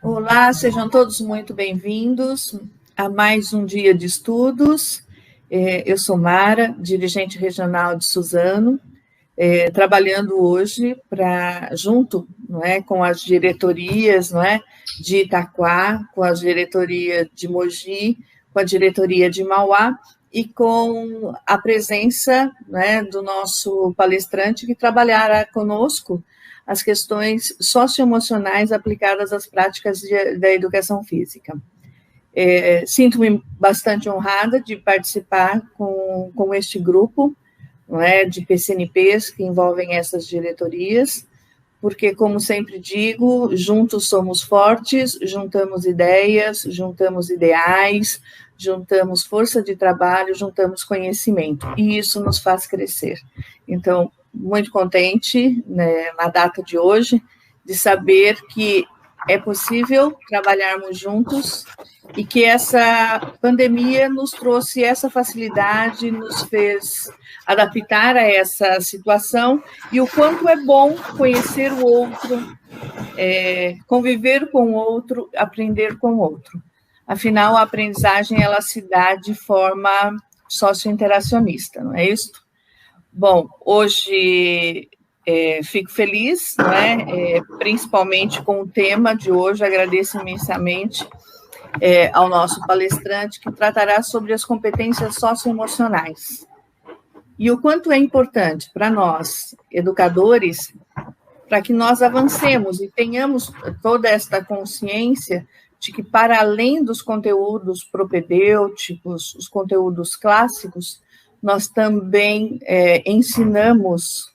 Olá, sejam todos muito bem-vindos a mais um dia de estudos. Eu sou Mara, dirigente regional de Suzano, trabalhando hoje junto, não é, com as diretorias, não é, de Itaquá, com a diretoria de Mogi, com a diretoria de Mauá e com a presença, né, do nosso palestrante que trabalhará conosco as questões socioemocionais aplicadas às práticas da educação física. Sinto-me bastante honrada de participar com este grupo, não é, de PCNPs que envolvem essas diretorias, porque, como sempre digo, juntos somos fortes, juntamos ideias, juntamos ideais, juntamos força de trabalho, juntamos conhecimento, e isso nos faz crescer. Então, muito contente, né, na data de hoje, de saber que é possível trabalharmos juntos e que essa pandemia nos trouxe essa facilidade, nos fez adaptar a essa situação e o quanto é bom conhecer o outro, conviver com o outro, aprender com o outro. Afinal, a aprendizagem ela se dá de forma sociointeracionista, não é isso? Bom, hoje fico feliz, não é? Principalmente com o tema de hoje, agradeço imensamente ao nosso palestrante, que tratará sobre as competências socioemocionais. E o quanto é importante para nós, educadores, para que nós avancemos e tenhamos toda esta consciência de que, para além dos conteúdos propedêuticos, os conteúdos clássicos, nós também ensinamos,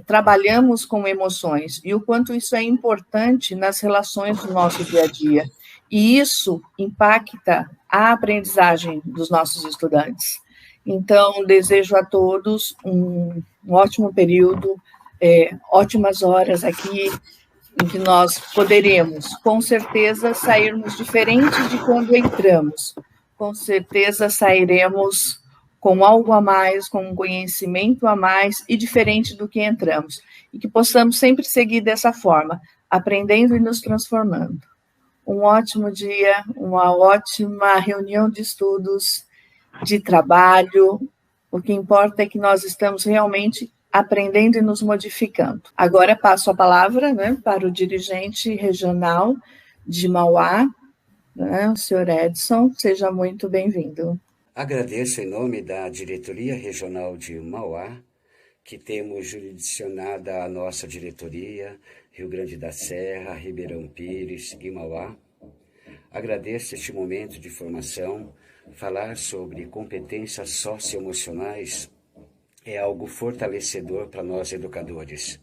trabalhamos com emoções, e o quanto isso é importante nas relações do nosso dia a dia. E isso impacta a aprendizagem dos nossos estudantes. Então, desejo a todos um ótimo período, ótimas horas aqui, em que nós poderemos, com certeza, sairmos diferente de quando entramos. Com certeza sairemos com algo a mais, com um conhecimento a mais e diferente do que entramos. E que possamos sempre seguir dessa forma, aprendendo e nos transformando. Um ótimo dia, uma ótima reunião de estudos, de trabalho. O que importa é que nós estamos realmente aprendendo e nos modificando. Agora passo a palavra, né, para o dirigente regional de Mauá, né, o senhor Edson. Seja muito bem-vindo. Agradeço em nome da Diretoria Regional de Mauá, que temos jurisdicionada a nossa diretoria, Rio Grande da Serra, Ribeirão Pires e Mauá. Agradeço este momento de formação. Falar sobre competências socioemocionais é algo fortalecedor para nós educadores.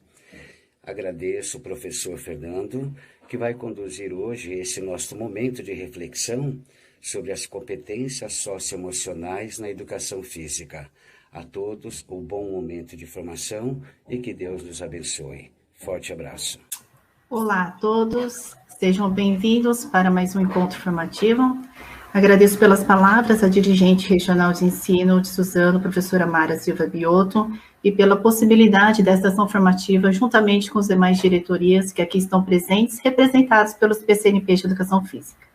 Agradeço o professor Fernando, que vai conduzir hoje esse nosso momento de reflexão sobre as competências socioemocionais na educação física. A todos, um bom momento de formação e que Deus nos abençoe. Forte abraço. Olá a todos, sejam bem-vindos para mais um encontro formativo. Agradeço pelas palavras a dirigente regional de ensino de Suzano, professora Mara Silva Biotto, e pela possibilidade desta ação formativa, juntamente com as demais diretorias que aqui estão presentes, representados pelos PCNP de Educação Física.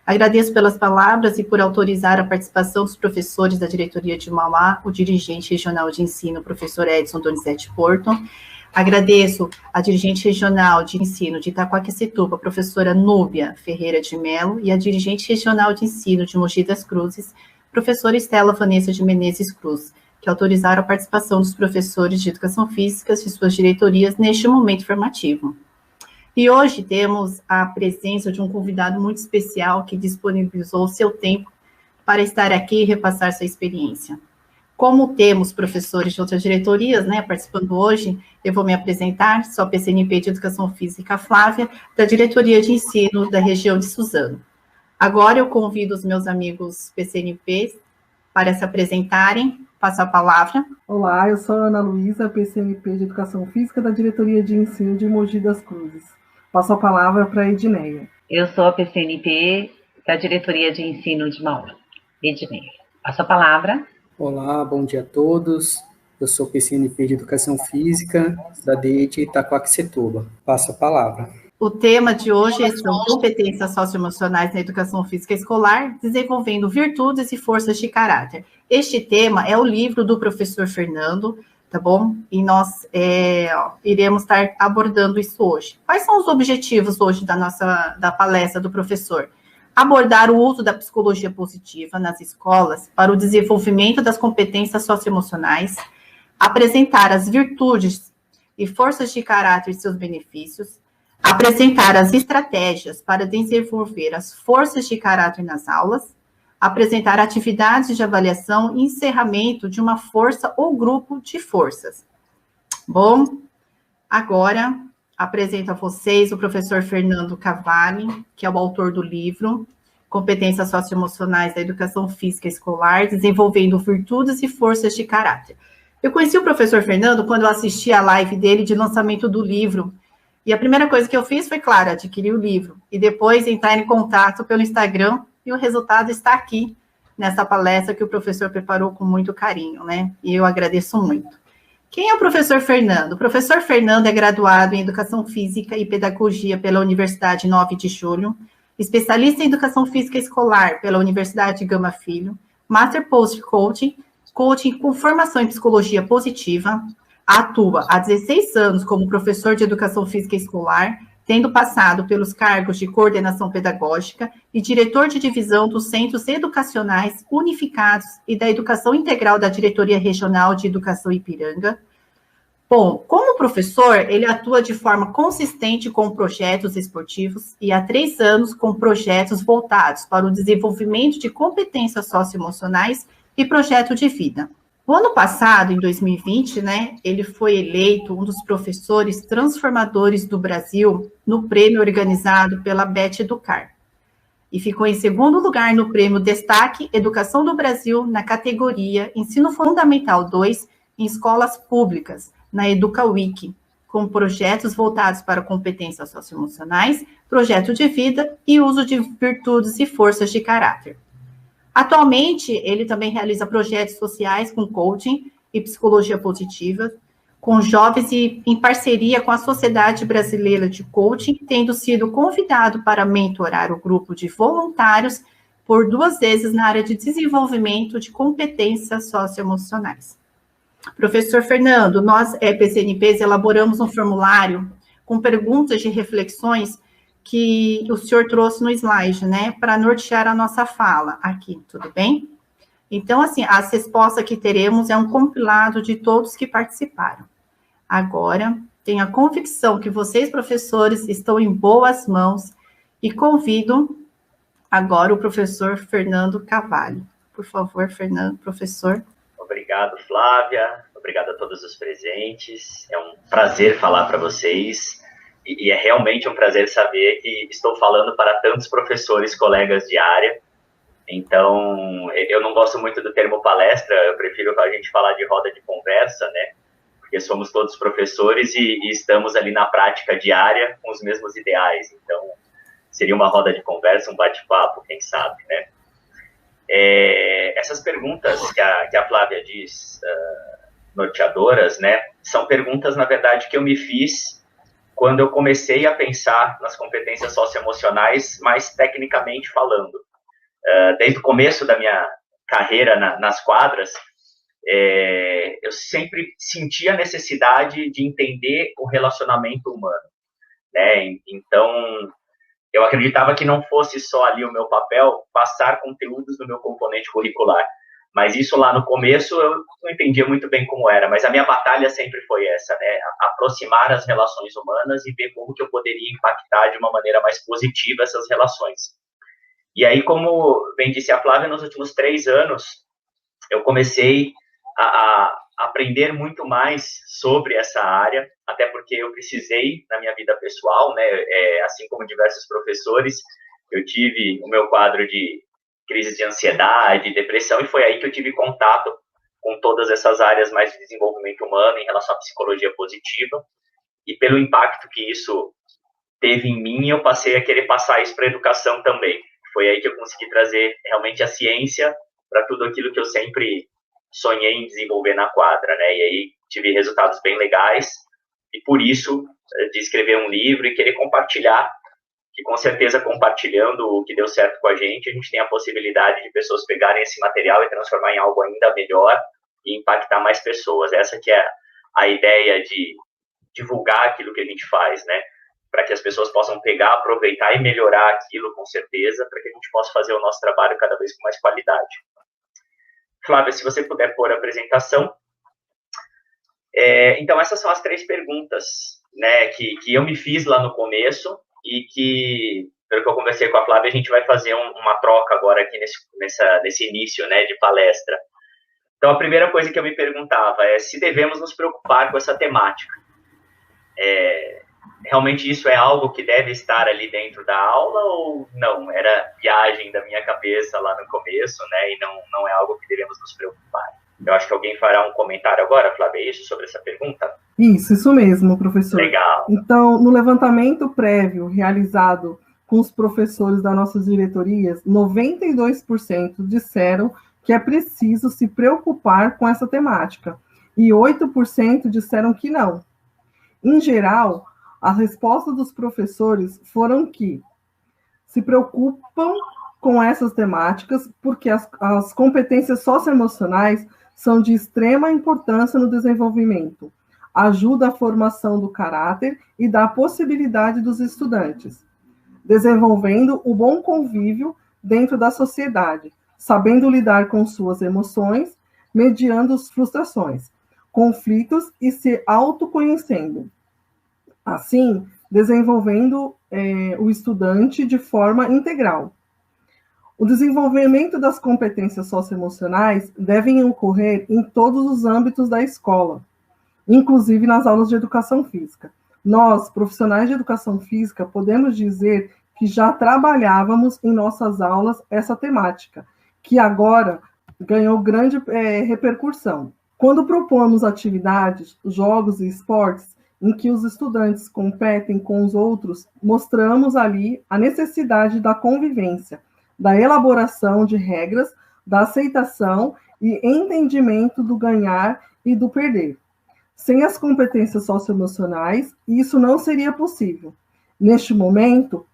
Agradeço pelas palavras e por autorizar a participação dos professores da diretoria de Mauá, o dirigente regional de ensino, professor Edson Donizete Porto. Agradeço a dirigente regional de ensino de Itaquaquecetuba, professora Núbia Ferreira de Mello, e a dirigente regional de ensino de Mogi das Cruzes, professora Estela Vanessa de Menezes Cruz, que autorizaram a participação dos professores de educação física de suas diretorias neste momento formativo. E hoje temos a presença de um convidado muito especial que disponibilizou o seu tempo para estar aqui e repassar sua experiência. Como temos professores de outras diretorias, né, participando hoje, eu vou me apresentar, sou a PCNP de Educação Física Flávia, da Diretoria de Ensino da região de Suzano. Agora eu convido os meus amigos PCNPs para se apresentarem. Passo a palavra. Olá, eu sou a Ana Luísa, PCNP de Educação Física da Diretoria de Ensino de Mogi das Cruzes. Passo a palavra para a Edneia. Eu sou a PCNP da Diretoria de Ensino de Mauá, Edneia. Passo a palavra. Olá, bom dia a todos. Eu sou PCNP de Educação Física da DEIT Itaquaquecetuba. Passo a palavra. O tema de hoje são competências socioemocionais na educação física escolar, desenvolvendo virtudes e forças de caráter. Este tema é o livro do professor Fernando, tá bom? E nós iremos estar abordando isso hoje. Quais são os objetivos hoje da palestra do professor? Abordar o uso da psicologia positiva nas escolas para o desenvolvimento das competências socioemocionais, apresentar as virtudes e forças de caráter e seus benefícios, apresentar as estratégias para desenvolver as forças de caráter nas aulas, apresentar atividades de avaliação e encerramento de uma força ou grupo de forças. Bom, agora apresento a vocês o professor Fernando Cavalli, que é o autor do livro Competências Socioemocionais da Educação Física Escolar, desenvolvendo virtudes e forças de caráter. Eu conheci o professor Fernando quando eu assisti a live dele de lançamento do livro. E a primeira coisa que eu fiz foi, claro, adquirir o livro. E depois entrar em contato pelo Instagram. E o resultado está aqui, nessa palestra que o professor preparou com muito carinho, né? E eu agradeço muito. Quem é o professor Fernando? O professor Fernando é graduado em Educação Física e Pedagogia pela Universidade 9 de Julho, especialista em Educação Física Escolar pela Universidade Gama Filho, Master Post Coaching, coaching com formação em Psicologia Positiva, atua há 16 anos como professor de Educação Física Escolar, tendo passado pelos cargos de coordenação pedagógica e diretor de divisão dos Centros Educacionais Unificados e da Educação Integral da Diretoria Regional de Educação Ipiranga. Bom, como professor, ele atua de forma consistente com projetos esportivos e há 3 anos com projetos voltados para o desenvolvimento de competências socioemocionais e projeto de vida. O ano passado, em 2020, né, ele foi eleito um dos professores transformadores do Brasil no prêmio organizado pela Bet Educar. E ficou em segundo lugar no prêmio Destaque Educação do Brasil na categoria Ensino Fundamental 2 em escolas públicas, na EducaWiki, com projetos voltados para competências socioemocionais, projeto de vida e uso de virtudes e forças de caráter. Atualmente, ele também realiza projetos sociais com coaching e psicologia positiva, com jovens e em parceria com a Sociedade Brasileira de Coaching, tendo sido convidado para mentorar o grupo de voluntários por 2 vezes na área de desenvolvimento de competências socioemocionais. Professor Fernando, nós, PCNPs, elaboramos um formulário com perguntas de reflexões que o senhor trouxe no slide, né, para nortear a nossa fala aqui, tudo bem? Então, assim, as respostas que teremos é um compilado de todos que participaram. Agora, tenho a convicção que vocês, professores, estão em boas mãos e convido agora o professor Fernando Cavalli. Por favor, Fernando, professor. Obrigado, Flávia. Obrigado a todos os presentes. É um prazer falar para vocês. E é realmente um prazer saber que estou falando para tantos professores, colegas de área. Então, eu não gosto muito do termo palestra, eu prefiro a gente falar de roda de conversa, né? Porque somos todos professores e estamos ali na prática diária com os mesmos ideais. Então, seria uma roda de conversa, um bate-papo, quem sabe, né? Essas perguntas que a Flávia diz, norteadoras, né? São perguntas, na verdade, que eu me fiz quando eu comecei a pensar nas competências socioemocionais, mais tecnicamente falando. Desde o começo da minha carreira nas quadras, eu sempre senti a necessidade de entender o relacionamento humano, né? Então, eu acreditava que não fosse só ali o meu papel passar conteúdos do meu componente curricular, mas isso lá no começo eu não entendia muito bem como era, mas a minha batalha sempre foi essa, né? Aproximar as relações humanas e ver como que eu poderia impactar de uma maneira mais positiva essas relações. E aí, como bem disse a Flávia, nos últimos 3 anos, eu comecei a aprender muito mais sobre essa área, até porque eu precisei na minha vida pessoal, né? Assim como diversos professores, eu tive o meu quadro de crise de ansiedade, depressão, e foi aí que eu tive contato com todas essas áreas mais de desenvolvimento humano em relação à psicologia positiva, e pelo impacto que isso teve em mim, eu passei a querer passar isso para a educação também. Foi aí que eu consegui trazer realmente a ciência para tudo aquilo que eu sempre sonhei em desenvolver na quadra, né? E aí tive resultados bem legais, e por isso de escrever um livro e querer compartilhar, que com certeza compartilhando o que deu certo com a gente tem a possibilidade de pessoas pegarem esse material e transformar em algo ainda melhor e impactar mais pessoas. Essa que é a ideia de divulgar aquilo que a gente faz, né? Para que as pessoas possam pegar, aproveitar e melhorar aquilo, com certeza, para que a gente possa fazer o nosso trabalho cada vez com mais qualidade. Flávia, se você puder pôr a apresentação. Então, essas são as 3 perguntas, né, que eu me fiz lá no começo e que, pelo que eu conversei com a Flávia, a gente vai fazer uma troca agora aqui nesse início, né, de palestra. Então, a primeira coisa que eu me perguntava é se devemos nos preocupar com essa temática. Realmente isso é algo que deve estar ali dentro da aula ou não? Era viagem da minha cabeça lá no começo, né, e não é algo que devemos nos preocupar. Eu acho que alguém fará um comentário agora, Flávia, isso, sobre essa pergunta? Isso mesmo, professor. Legal. Então, no levantamento prévio realizado com os professores das nossas diretorias, 92% disseram que é preciso se preocupar com essa temática, e 8% disseram que não. Em geral, as respostas dos professores foram que se preocupam com essas temáticas porque as competências socioemocionais são de extrema importância no desenvolvimento, ajuda a formação do caráter e dá a possibilidade dos estudantes, desenvolvendo o bom convívio dentro da sociedade, sabendo lidar com suas emoções, mediando as frustrações, conflitos e se autoconhecendo. Assim, desenvolvendo o estudante de forma integral. O desenvolvimento das competências socioemocionais devem ocorrer em todos os âmbitos da escola, inclusive nas aulas de educação física. Nós, profissionais de educação física, podemos dizer que já trabalhávamos em nossas aulas essa temática, que agora ganhou grande repercussão. Quando propomos atividades, jogos e esportes em que os estudantes competem com os outros, mostramos ali a necessidade da convivência, da elaboração de regras, da aceitação e entendimento do ganhar e do perder. Sem as competências socioemocionais, isso não seria possível. Neste momento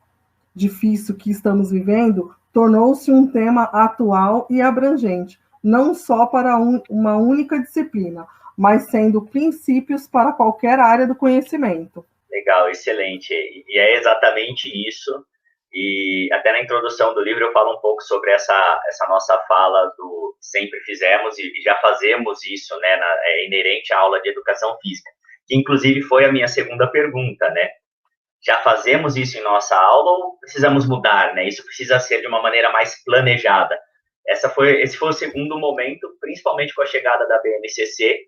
difícil que estamos vivendo, tornou-se um tema atual e abrangente, não só para uma única disciplina, mas sendo princípios para qualquer área do conhecimento. Legal, excelente. E é exatamente isso. E até na introdução do livro eu falo um pouco sobre essa nossa fala do sempre fizemos e já fazemos isso, né, inerente à aula de educação física, que inclusive foi a minha segunda pergunta, né? Já fazemos isso em nossa aula ou precisamos mudar, né? Isso precisa ser de uma maneira mais planejada. Esse foi o segundo momento, principalmente com a chegada da BNCC,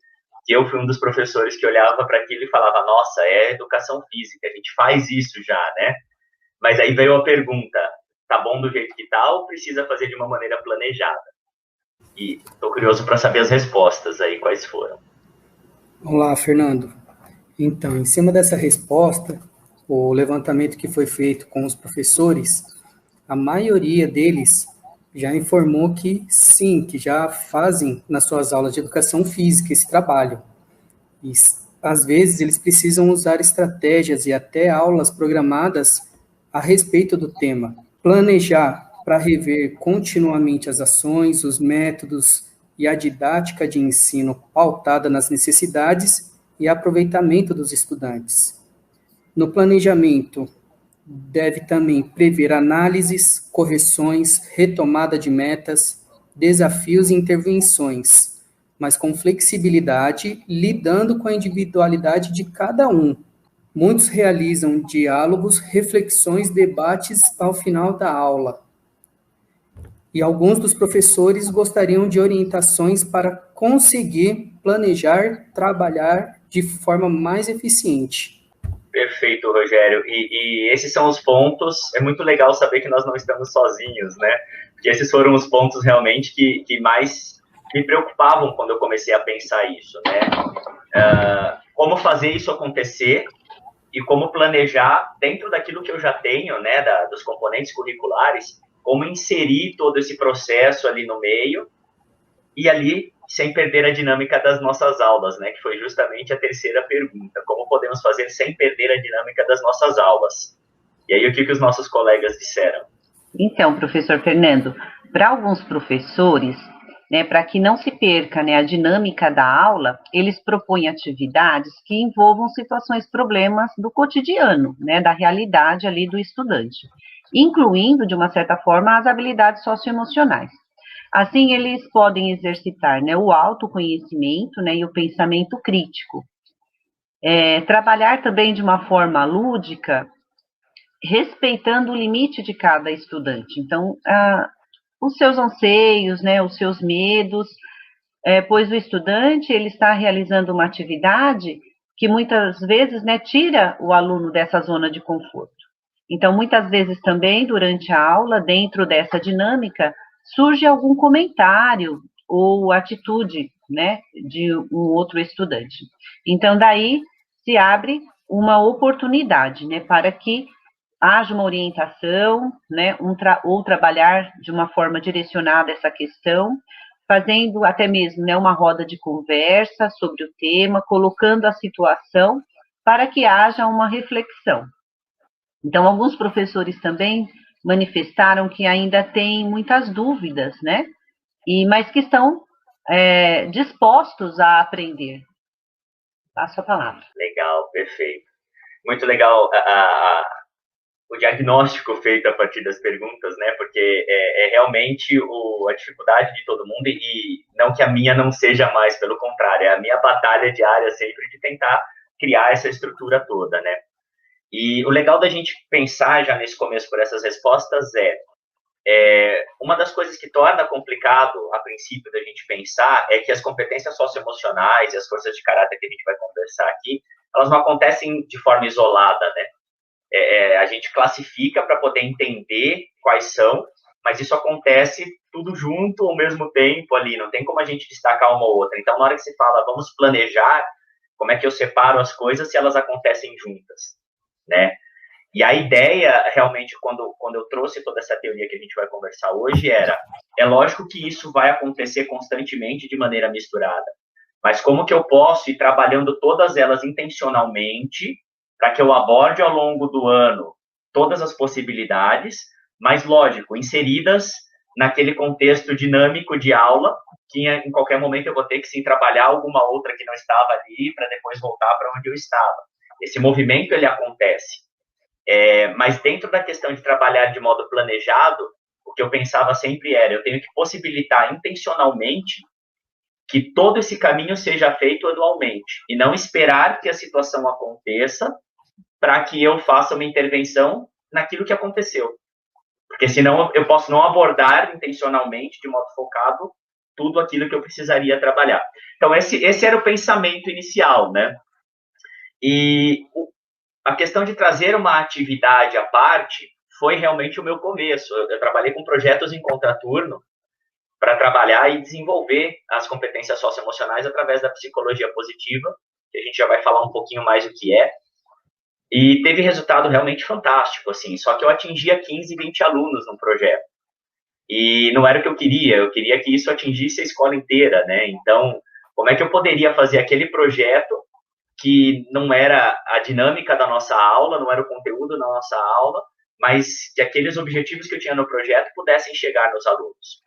que eu fui um dos professores que olhava para aquilo e falava, nossa, é educação física, a gente faz isso já, né? Mas aí veio a pergunta, tá bom do jeito que tá ou precisa fazer de uma maneira planejada? E estou curioso para saber as respostas aí, quais foram. Olá, Fernando. Então, em cima dessa resposta, o levantamento que foi feito com os professores, a maioria deles já informou que sim, que já fazem nas suas aulas de educação física esse trabalho. E, às vezes, eles precisam usar estratégias e até aulas programadas a respeito do tema. Planejar para rever continuamente as ações, os métodos e a didática de ensino pautada nas necessidades e aproveitamento dos estudantes. No planejamento, deve também prever análises, correções, retomada de metas, desafios e intervenções, mas com flexibilidade, lidando com a individualidade de cada um. Muitos realizam diálogos, reflexões, debates ao final da aula. E alguns dos professores gostariam de orientações para conseguir planejar, trabalhar de forma mais eficiente. Perfeito, Rogério. E esses são os pontos. É muito legal saber que nós não estamos sozinhos, né? Porque esses foram os pontos realmente que mais me preocupavam quando eu comecei a pensar isso, né? Como fazer isso acontecer e como planejar dentro daquilo que eu já tenho, né? Dos componentes curriculares, como inserir todo esse processo ali no meio e ali sem perder a dinâmica das nossas aulas, né? Que foi justamente a terceira pergunta. Como podemos fazer sem perder a dinâmica das nossas aulas? E aí, o que os nossos colegas disseram? Então, professor Fernando, para alguns professores, né, para que não se perca, né, a dinâmica da aula, eles propõem atividades que envolvam situações, problemas do cotidiano, né, da realidade ali do estudante, incluindo, de uma certa forma, as habilidades socioemocionais. Assim, eles podem exercitar, né, o autoconhecimento, né, e o pensamento crítico. Trabalhar também de uma forma lúdica, respeitando o limite de cada estudante. Então, os seus anseios, né, os seus medos, pois o estudante, ele está realizando uma atividade que muitas vezes, né, tira o aluno dessa zona de conforto. Então, muitas vezes também, durante a aula, dentro dessa dinâmica, surge algum comentário ou atitude, né, de um outro estudante. Então, daí se abre uma oportunidade, né, para que haja uma orientação, né, ou trabalhar de uma forma direcionada essa questão, fazendo até mesmo, né, uma roda de conversa sobre o tema, colocando a situação para que haja uma reflexão. Então, alguns professores também manifestaram que ainda têm muitas dúvidas, né, mas que estão dispostos a aprender. Passo a palavra. Legal, perfeito. Muito legal o diagnóstico feito a partir das perguntas, né? Porque é realmente a dificuldade de todo mundo, e não que a minha não seja mais, pelo contrário, é a minha batalha diária sempre de tentar criar essa estrutura toda, né? E o legal da gente pensar já nesse começo por essas respostas uma das coisas que torna complicado, a princípio, da gente pensar é que as competências socioemocionais e as forças de caráter que a gente vai conversar aqui, elas não acontecem de forma isolada, né? A gente classifica para poder entender quais são, mas isso acontece tudo junto ao mesmo tempo ali, não tem como a gente destacar uma ou outra. Então, na hora que se fala, vamos planejar, como é que eu separo as coisas se elas acontecem juntas, né? E a ideia, realmente, quando eu trouxe toda essa teoria que a gente vai conversar hoje, é lógico que isso vai acontecer constantemente de maneira misturada, mas como que eu posso ir trabalhando todas elas intencionalmente para que eu aborde ao longo do ano todas as possibilidades, mas, lógico, inseridas naquele contexto dinâmico de aula, que em qualquer momento eu vou ter que, sim, trabalhar alguma outra que não estava ali para depois voltar para onde eu estava. Esse movimento, ele acontece. Mas dentro da questão de trabalhar de modo planejado, o que eu pensava sempre eu tenho que possibilitar intencionalmente que todo esse caminho seja feito anualmente, e não esperar que a situação aconteça para que eu faça uma intervenção naquilo que aconteceu. Porque senão eu posso não abordar intencionalmente, de modo focado, tudo aquilo que eu precisaria trabalhar. Então, esse era o pensamento inicial, né? E a questão de trazer uma atividade à parte foi realmente o meu começo. Eu trabalhei com projetos em contraturno para trabalhar e desenvolver as competências socioemocionais através da psicologia positiva, que a gente já vai falar um pouquinho mais o que é. E teve resultado realmente fantástico, assim, só que eu atingia 15, 20 alunos no projeto. E não era o que eu queria que isso atingisse a escola inteira, né? Então, como é que eu poderia fazer aquele projeto que não era a dinâmica da nossa aula, não era o conteúdo da nossa aula, mas que aqueles objetivos que eu tinha no projeto pudessem chegar nos alunos,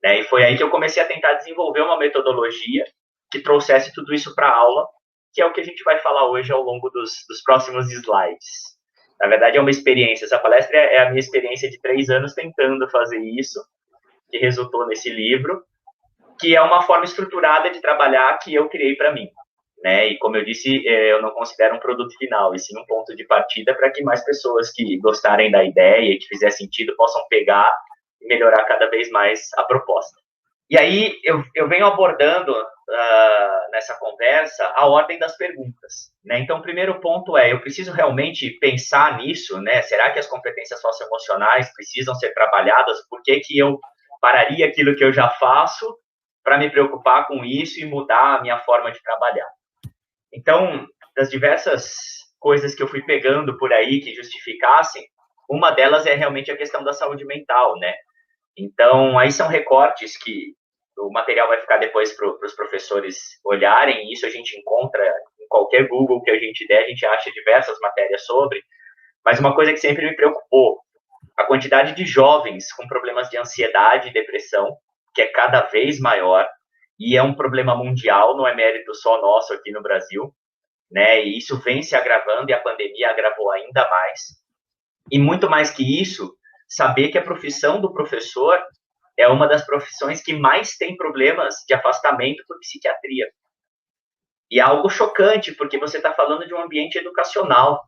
né? E foi aí que eu comecei a tentar desenvolver uma metodologia que trouxesse tudo isso para a aula, que é o que a gente vai falar hoje ao longo dos próximos slides. Na verdade, é uma experiência. Essa palestra é a minha experiência de 3 anos tentando fazer isso, que resultou nesse livro, que é uma forma estruturada de trabalhar que eu criei para mim, né? E como eu disse, eu não considero um produto final, e sim um ponto de partida para que mais pessoas que gostarem da ideia e que fizer sentido possam pegar e melhorar cada vez mais a proposta. E aí eu venho abordando nessa conversa a ordem das perguntas, né? Então, o primeiro ponto eu preciso realmente pensar nisso, né? Será que as competências socioemocionais precisam ser trabalhadas? Por que eu pararia aquilo que eu já faço para me preocupar com isso e mudar a minha forma de trabalhar? Então, das diversas coisas que eu fui pegando por aí que justificassem, uma delas é realmente a questão da saúde mental, né? Então, aí são recortes que o material vai ficar depois para os professores olharem, isso a gente encontra em qualquer Google que a gente der, a gente acha diversas matérias sobre, mas uma coisa que sempre me preocupou, a quantidade de jovens com problemas de ansiedade e depressão, que é cada vez maior, e é um problema mundial, não é mérito só nosso aqui no Brasil, né? E isso vem se agravando e a pandemia agravou ainda mais. E muito mais que isso, saber que a profissão do professor é uma das profissões que mais tem problemas de afastamento por psiquiatria. E é algo chocante, porque você está falando de um ambiente educacional,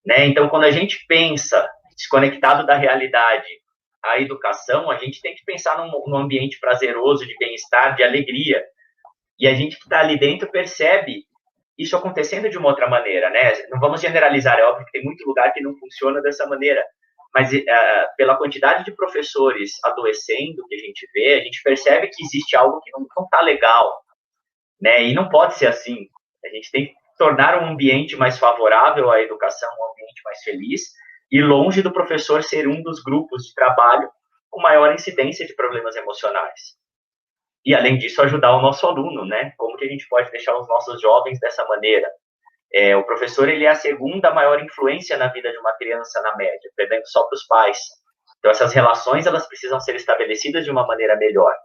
né? Então, quando a gente pensa desconectado da realidade, a educação, a gente tem que pensar num ambiente prazeroso, de bem-estar, de alegria. E a gente que está ali dentro percebe isso acontecendo de uma outra maneira, né? Não vamos generalizar, é óbvio que tem muito lugar que não funciona dessa maneira, mas pela quantidade de professores adoecendo que a gente percebe que existe algo que não está legal, né? E não pode ser assim. A gente tem que tornar um ambiente mais favorável à educação, um ambiente mais feliz, e longe do professor ser um dos grupos de trabalho com maior incidência de problemas emocionais. E, além disso, ajudar o nosso aluno, né? Como que a gente pode deixar os nossos jovens dessa maneira? O professor, ele é a segunda maior influência na vida de uma criança, na média, perdendo só para os pais. Então, essas relações, elas precisam ser estabelecidas de uma maneira melhor,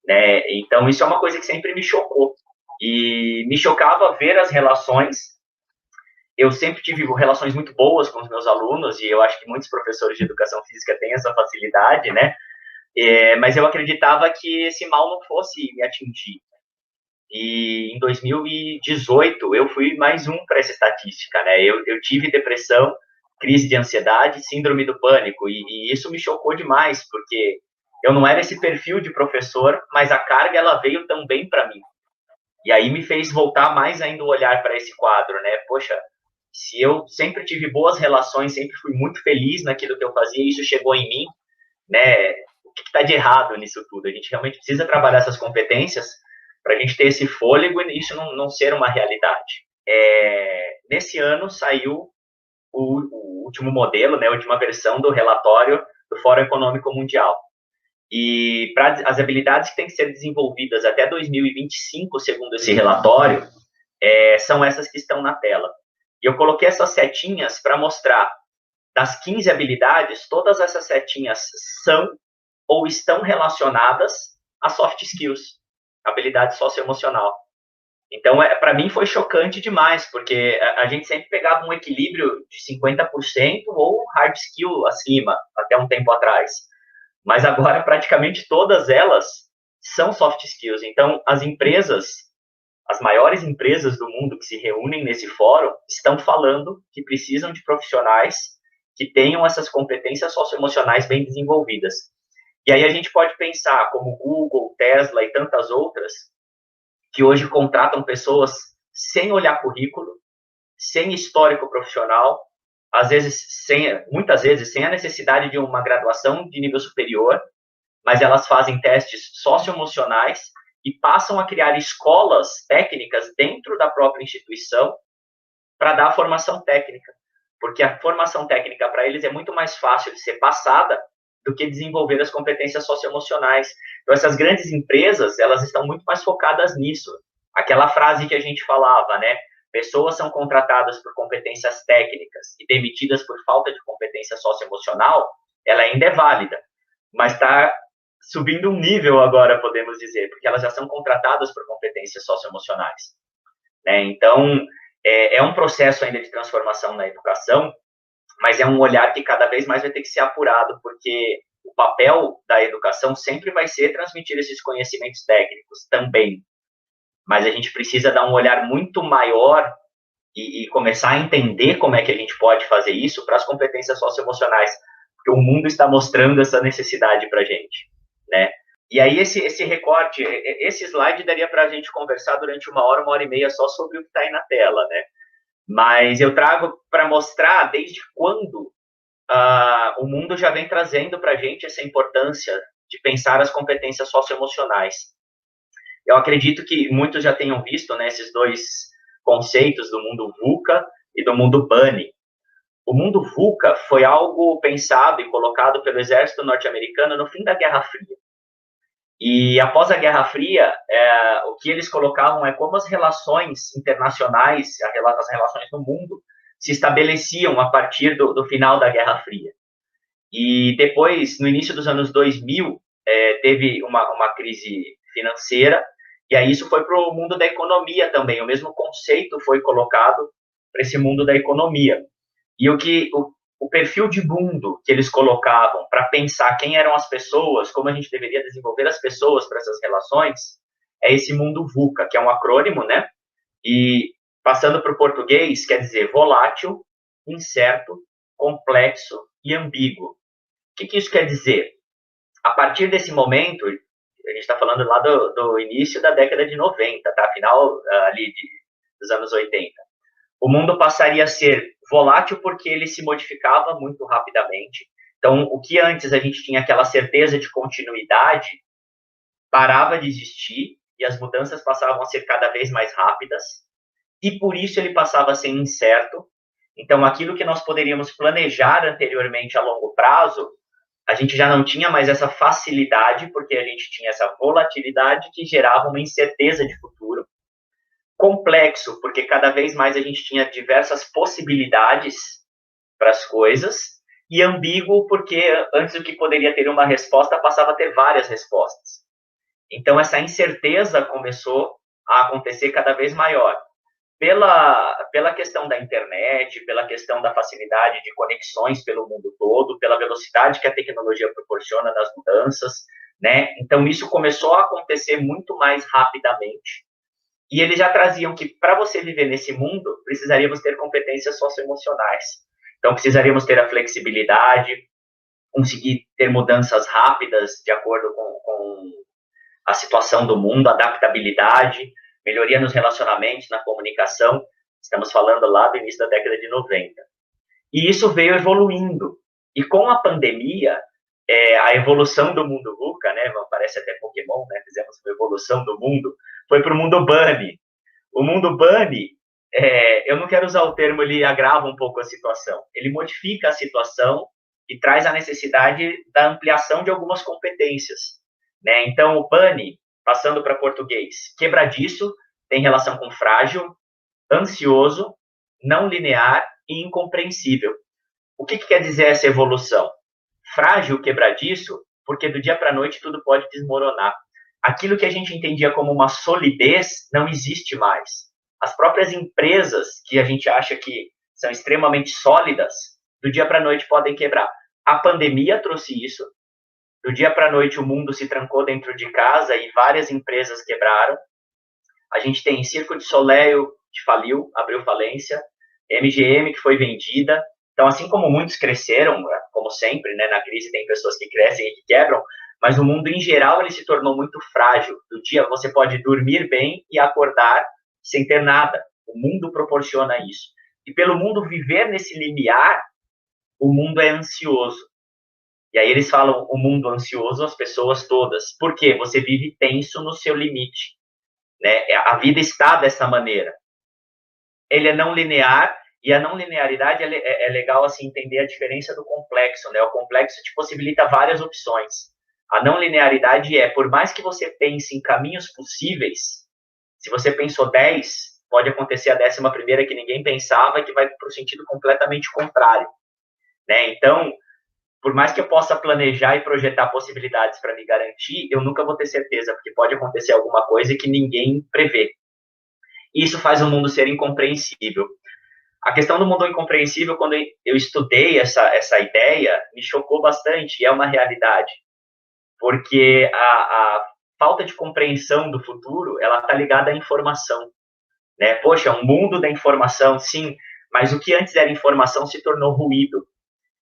né? Então, isso é uma coisa que sempre me chocou. E me chocava ver as relações. Eu sempre tive relações muito boas com os meus alunos, e eu acho que muitos professores de educação física têm essa facilidade, né? Mas eu acreditava que esse mal não fosse me atingir. E em 2018, eu fui mais um para essa estatística, né? Eu tive depressão, crise de ansiedade, síndrome do pânico, e isso me chocou demais, porque eu não era esse perfil de professor, mas a carga, ela veio também para mim. E aí me fez voltar mais ainda o olhar para esse quadro, né? Poxa, se eu sempre tive boas relações, sempre fui muito feliz naquilo que eu fazia, e isso chegou em mim, né? O que está de errado nisso tudo? A gente realmente precisa trabalhar essas competências para a gente ter esse fôlego e isso não ser uma realidade. Nesse ano saiu o último modelo, né, a última versão do relatório do Fórum Econômico Mundial. E para as habilidades que têm que ser desenvolvidas até 2025, segundo esse relatório, são essas que estão na tela. E eu coloquei essas setinhas para mostrar, das 15 habilidades, todas essas setinhas são ou estão relacionadas a soft skills, habilidade socioemocional. Então, para mim foi chocante demais, porque a gente sempre pegava um equilíbrio de 50% ou hard skill acima, até um tempo atrás. Mas agora, praticamente todas elas são soft skills. Então, as empresas, as maiores empresas do mundo que se reúnem nesse fórum, estão falando que precisam de profissionais que tenham essas competências socioemocionais bem desenvolvidas. E aí a gente pode pensar como Google, Tesla e tantas outras, que hoje contratam pessoas sem olhar currículo, sem histórico profissional, muitas vezes sem a necessidade de uma graduação de nível superior, mas elas fazem testes socioemocionais e passam a criar escolas técnicas dentro da própria instituição para dar a formação técnica, porque a formação técnica para eles é muito mais fácil de ser passada do que desenvolver as competências socioemocionais. Então, essas grandes empresas, elas estão muito mais focadas nisso. Aquela frase que a gente falava, né? Pessoas são contratadas por competências técnicas e demitidas por falta de competência socioemocional, ela ainda é válida, mas está subindo um nível agora, podemos dizer, porque elas já são contratadas por competências socioemocionais, né? Então, é um processo ainda de transformação na educação, mas é um olhar que cada vez mais vai ter que ser apurado, porque o papel da educação sempre vai ser transmitir esses conhecimentos técnicos também, mas a gente precisa dar um olhar muito maior e começar a entender como é que a gente pode fazer isso para as competências socioemocionais, porque o mundo está mostrando essa necessidade para a gente, né? E aí esse recorte, esse slide daria para a gente conversar durante 1 hora e meia só sobre o que está aí na tela, né? Mas eu trago para mostrar desde quando o mundo já vem trazendo para a gente essa importância de pensar as competências socioemocionais. Eu acredito que muitos já tenham visto, né, esses dois conceitos do mundo VUCA e do mundo BUNNY. O mundo VUCA foi algo pensado e colocado pelo exército norte-americano no fim da Guerra Fria. E após a Guerra Fria, o que eles colocavam é como as relações internacionais, as relações no mundo, se estabeleciam a partir do final da Guerra Fria. E depois, no início dos anos 2000, teve uma crise financeira, e aí isso foi para o mundo da economia também, o mesmo conceito foi colocado para esse mundo da economia. E o perfil de mundo que eles colocavam para pensar quem eram as pessoas, como a gente deveria desenvolver as pessoas para essas relações, é esse mundo VUCA, que é um acrônimo, né? E passando para o português, quer dizer volátil, incerto, complexo e ambíguo. O que isso quer dizer? A partir desse momento, a gente está falando lá do início da década de 90, tá? Final ali dos anos 80. O mundo passaria a ser volátil porque ele se modificava muito rapidamente. Então, o que antes a gente tinha aquela certeza de continuidade, parava de existir e as mudanças passavam a ser cada vez mais rápidas, e por isso ele passava a ser incerto. Então, aquilo que nós poderíamos planejar anteriormente a longo prazo, a gente já não tinha mais essa facilidade, porque a gente tinha essa volatilidade que gerava uma incerteza de futuro. Complexo, porque cada vez mais a gente tinha diversas possibilidades para as coisas, e ambíguo, porque antes do que poderia ter uma resposta, passava a ter várias respostas. Então, essa incerteza começou a acontecer cada vez maior. Pela questão da internet, pela questão da facilidade de conexões pelo mundo todo, pela velocidade que a tecnologia proporciona nas mudanças, né? Então, isso começou a acontecer muito mais rapidamente. E eles já traziam que, para você viver nesse mundo, precisaríamos ter competências socioemocionais. Então, precisaríamos ter a flexibilidade, conseguir ter mudanças rápidas de acordo com a situação do mundo, adaptabilidade, melhoria nos relacionamentos, na comunicação. Estamos falando lá do início da década de 90. E isso veio evoluindo. E com a pandemia, a evolução do mundo VUCA, né, parece até Pokémon, né, fizemos uma evolução do mundo, foi para o mundo Bunny. O mundo Bunny, eu não quero usar o termo, ele agrava um pouco a situação. Ele modifica a situação e traz a necessidade da ampliação de algumas competências, né? Então, o Bunny, passando para português, quebradiço, tem relação com frágil, ansioso, não linear e incompreensível. O que quer dizer essa evolução? Frágil, quebradiço, porque do dia para a noite tudo pode desmoronar. Aquilo que a gente entendia como uma solidez não existe mais. As próprias empresas que a gente acha que são extremamente sólidas, do dia para a noite podem quebrar. A pandemia trouxe isso. Do dia para a noite o mundo se trancou dentro de casa e várias empresas quebraram. A gente tem Circo du Soleil, que faliu, abriu falência, MGM, que foi vendida. Então, assim como muitos cresceram, como sempre, né, na crise tem pessoas que crescem e que quebram, mas o mundo em geral ele se tornou muito frágil. Do dia você pode dormir bem e acordar sem ter nada. O mundo proporciona isso. E pelo mundo viver nesse limiar, o mundo é ansioso. E aí eles falam o mundo ansioso, as pessoas todas. Por quê? Você vive tenso no seu limite, né? A vida está dessa maneira. Ele é não linear, e a não linearidade é legal assim, entender a diferença do complexo, né? O complexo te possibilita várias opções. A não linearidade por mais que você pense em caminhos possíveis, se você pensou 10, pode acontecer a 11ª que ninguém pensava, que vai para o sentido completamente contrário, né? Então, por mais que eu possa planejar e projetar possibilidades para me garantir, eu nunca vou ter certeza, porque pode acontecer alguma coisa que ninguém prevê. Isso faz o mundo ser incompreensível. A questão do mundo incompreensível, quando eu estudei essa ideia, me chocou bastante, e é uma realidade. Porque a falta de compreensão do futuro, ela está ligada à informação, né? Poxa, um mundo da informação, sim, mas o que antes era informação se tornou ruído.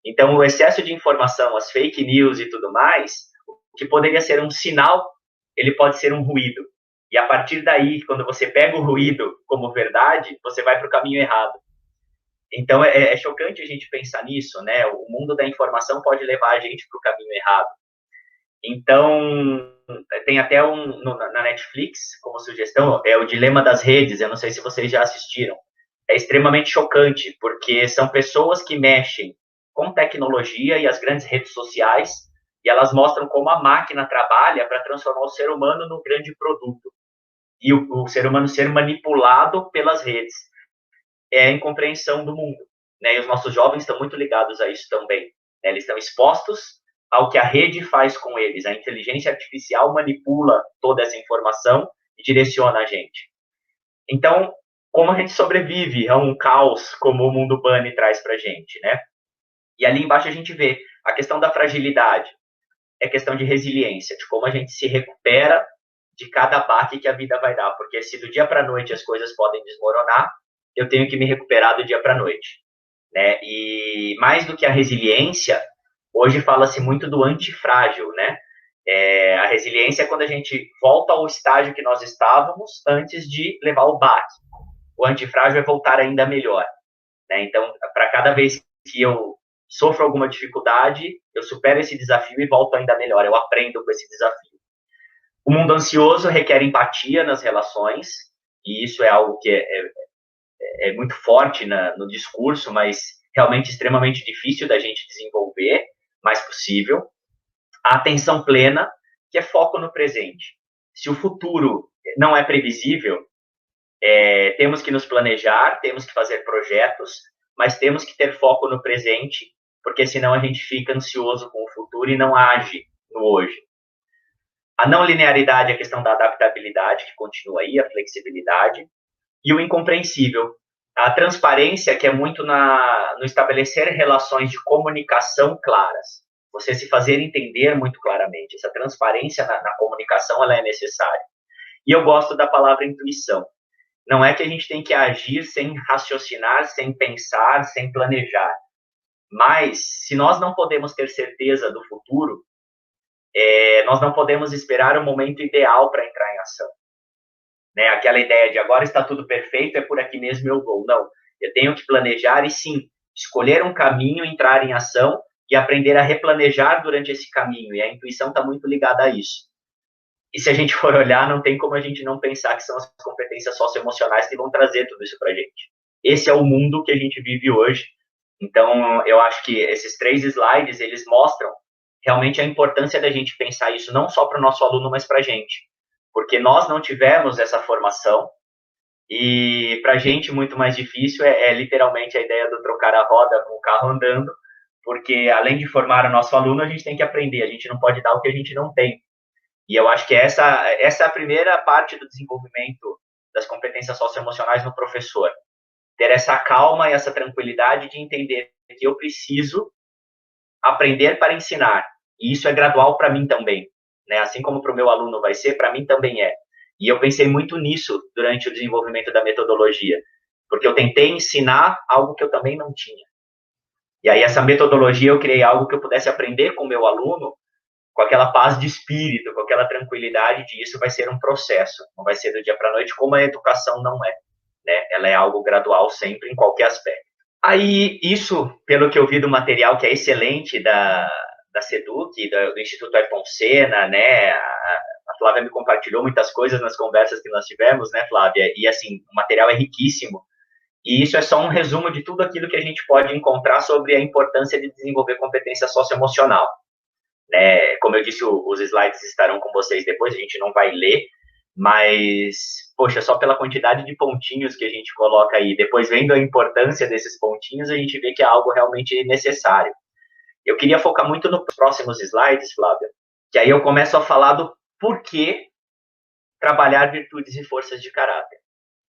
Então, o excesso de informação, as fake news e tudo mais, o que poderia ser um sinal, ele pode ser um ruído. E a partir daí, quando você pega o ruído como verdade, você vai para o caminho errado. Então, é chocante a gente pensar nisso, né? O mundo da informação pode levar a gente para o caminho errado. Então, tem até na Netflix, como sugestão, é o Dilema das Redes, eu não sei se vocês já assistiram. É extremamente chocante, porque são pessoas que mexem com tecnologia e as grandes redes sociais, e elas mostram como a máquina trabalha para transformar o ser humano no grande produto e o ser humano ser manipulado pelas redes. É a incompreensão do mundo, né? E os nossos jovens estão muito ligados a isso também, né? Eles estão expostos ao que a rede faz com eles. A inteligência artificial manipula toda essa informação e direciona a gente. Então, como a gente sobrevive a um caos como o mundo Bunny traz para a gente, né? E ali embaixo a gente vê a questão da fragilidade, é questão de resiliência, de como a gente se recupera de cada baque que a vida vai dar, porque se do dia para a noite as coisas podem desmoronar, eu tenho que me recuperar do dia para a noite, né? E mais do que a resiliência, hoje fala-se muito do antifrágil, né? A resiliência é quando a gente volta ao estágio que nós estávamos antes de levar o baque. O antifrágil é voltar ainda melhor, né? Então, para cada vez que eu sofro alguma dificuldade, eu supero esse desafio e volto ainda melhor, eu aprendo com esse desafio. O mundo ansioso requer empatia nas relações, e isso é algo que é muito forte no discurso, mas realmente extremamente difícil da gente desenvolver, mais possível. A atenção plena, que é foco no presente. Se o futuro não é previsível, temos que nos planejar, temos que fazer projetos, mas temos que ter foco no presente, porque senão a gente fica ansioso com o futuro e não age no hoje. A não linearidade é a questão da adaptabilidade, que continua aí, a flexibilidade, e o incompreensível. A transparência, que é muito no estabelecer relações de comunicação claras. Você se fazer entender muito claramente. Essa transparência na comunicação, ela é necessária. E eu gosto da palavra intuição. Não é que a gente tem que agir sem raciocinar, sem pensar, sem planejar. Mas, se nós não podemos ter certeza do futuro, nós não podemos esperar o momento ideal para entrar em ação. Né? Aquela ideia de agora está tudo perfeito, é por aqui mesmo eu vou. Não, eu tenho que planejar e sim, escolher um caminho, entrar em ação e aprender a replanejar durante esse caminho. E a intuição está muito ligada a isso. E se a gente for olhar, não tem como a gente não pensar que são as competências socioemocionais que vão trazer tudo isso para a gente. Esse é o mundo que a gente vive hoje. Então, eu acho que esses 3 slides, eles mostram realmente a importância da gente pensar isso não só para o nosso aluno, mas para a gente. Porque nós não tivemos essa formação e para a gente muito mais difícil é literalmente a ideia do trocar a roda com o carro andando, porque além de formar o nosso aluno, a gente tem que aprender, a gente não pode dar o que a gente não tem. E eu acho que essa é a primeira parte do desenvolvimento das competências socioemocionais no professor. Ter essa calma e essa tranquilidade de entender que eu preciso aprender para ensinar. E isso é gradual para mim também. Né? Assim como para o meu aluno vai ser, para mim também é. E eu pensei muito nisso durante o desenvolvimento da metodologia. Porque eu tentei ensinar algo que eu também não tinha. E aí essa metodologia eu criei algo que eu pudesse aprender com o meu aluno com aquela paz de espírito, com aquela tranquilidade de isso vai ser um processo, não vai ser do dia para a noite, como a educação não é, né? Ela é algo gradual sempre, em qualquer aspecto. Aí, isso, pelo que eu vi do material, que é excelente da SEDUC, do Instituto Ayrton Senna, né? A Flávia me compartilhou muitas coisas nas conversas que nós tivemos, né, Flávia? E, assim, o material é riquíssimo. E isso é só um resumo de tudo aquilo que a gente pode encontrar sobre a importância de desenvolver competência socioemocional. Né? Como eu disse, os slides estarão com vocês depois, a gente não vai ler, mas, poxa, só pela quantidade de pontinhos que a gente coloca aí, depois vendo a importância desses pontinhos, a gente vê que é algo realmente necessário. Eu queria focar muito nos próximos slides, Flávia, que aí eu começo a falar do porquê trabalhar virtudes e forças de caráter,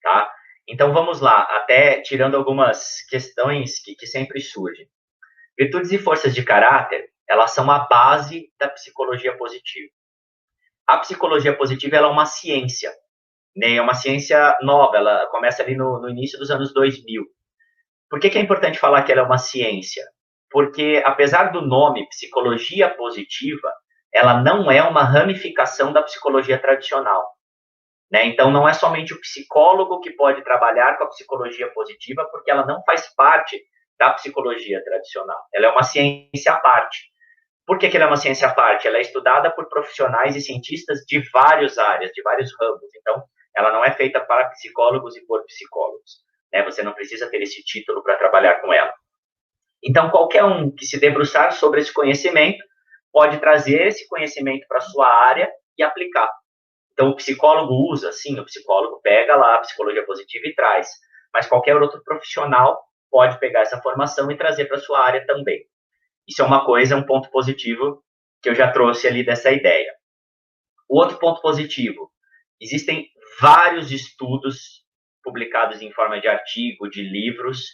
tá? Então, vamos lá, até tirando algumas questões que sempre surgem. Virtudes e forças de caráter, elas são a base da psicologia positiva. A psicologia positiva ela é uma ciência, né? É uma ciência nova, ela começa ali no início dos anos 2000. Por que é importante falar que ela é uma ciência? Porque, apesar do nome psicologia positiva, ela não é uma ramificação da psicologia tradicional. Né? Então, não é somente o psicólogo que pode trabalhar com a psicologia positiva, porque ela não faz parte da psicologia tradicional. Ela é uma ciência à parte. Por que ela é uma ciência à parte? Ela é estudada por profissionais e cientistas de várias áreas, de vários ramos. Então, ela não é feita para psicólogos e por psicólogos. Né? Você não precisa ter esse título para trabalhar com ela. Então, qualquer um que se debruçar sobre esse conhecimento pode trazer esse conhecimento para a sua área e aplicar. Então, o psicólogo usa, sim, o psicólogo pega lá a psicologia positiva e traz, mas qualquer outro profissional pode pegar essa formação e trazer para a sua área também. Isso é uma coisa, um ponto positivo que eu já trouxe ali dessa ideia. O outro ponto positivo, existem vários estudos publicados em forma de artigo, de livros,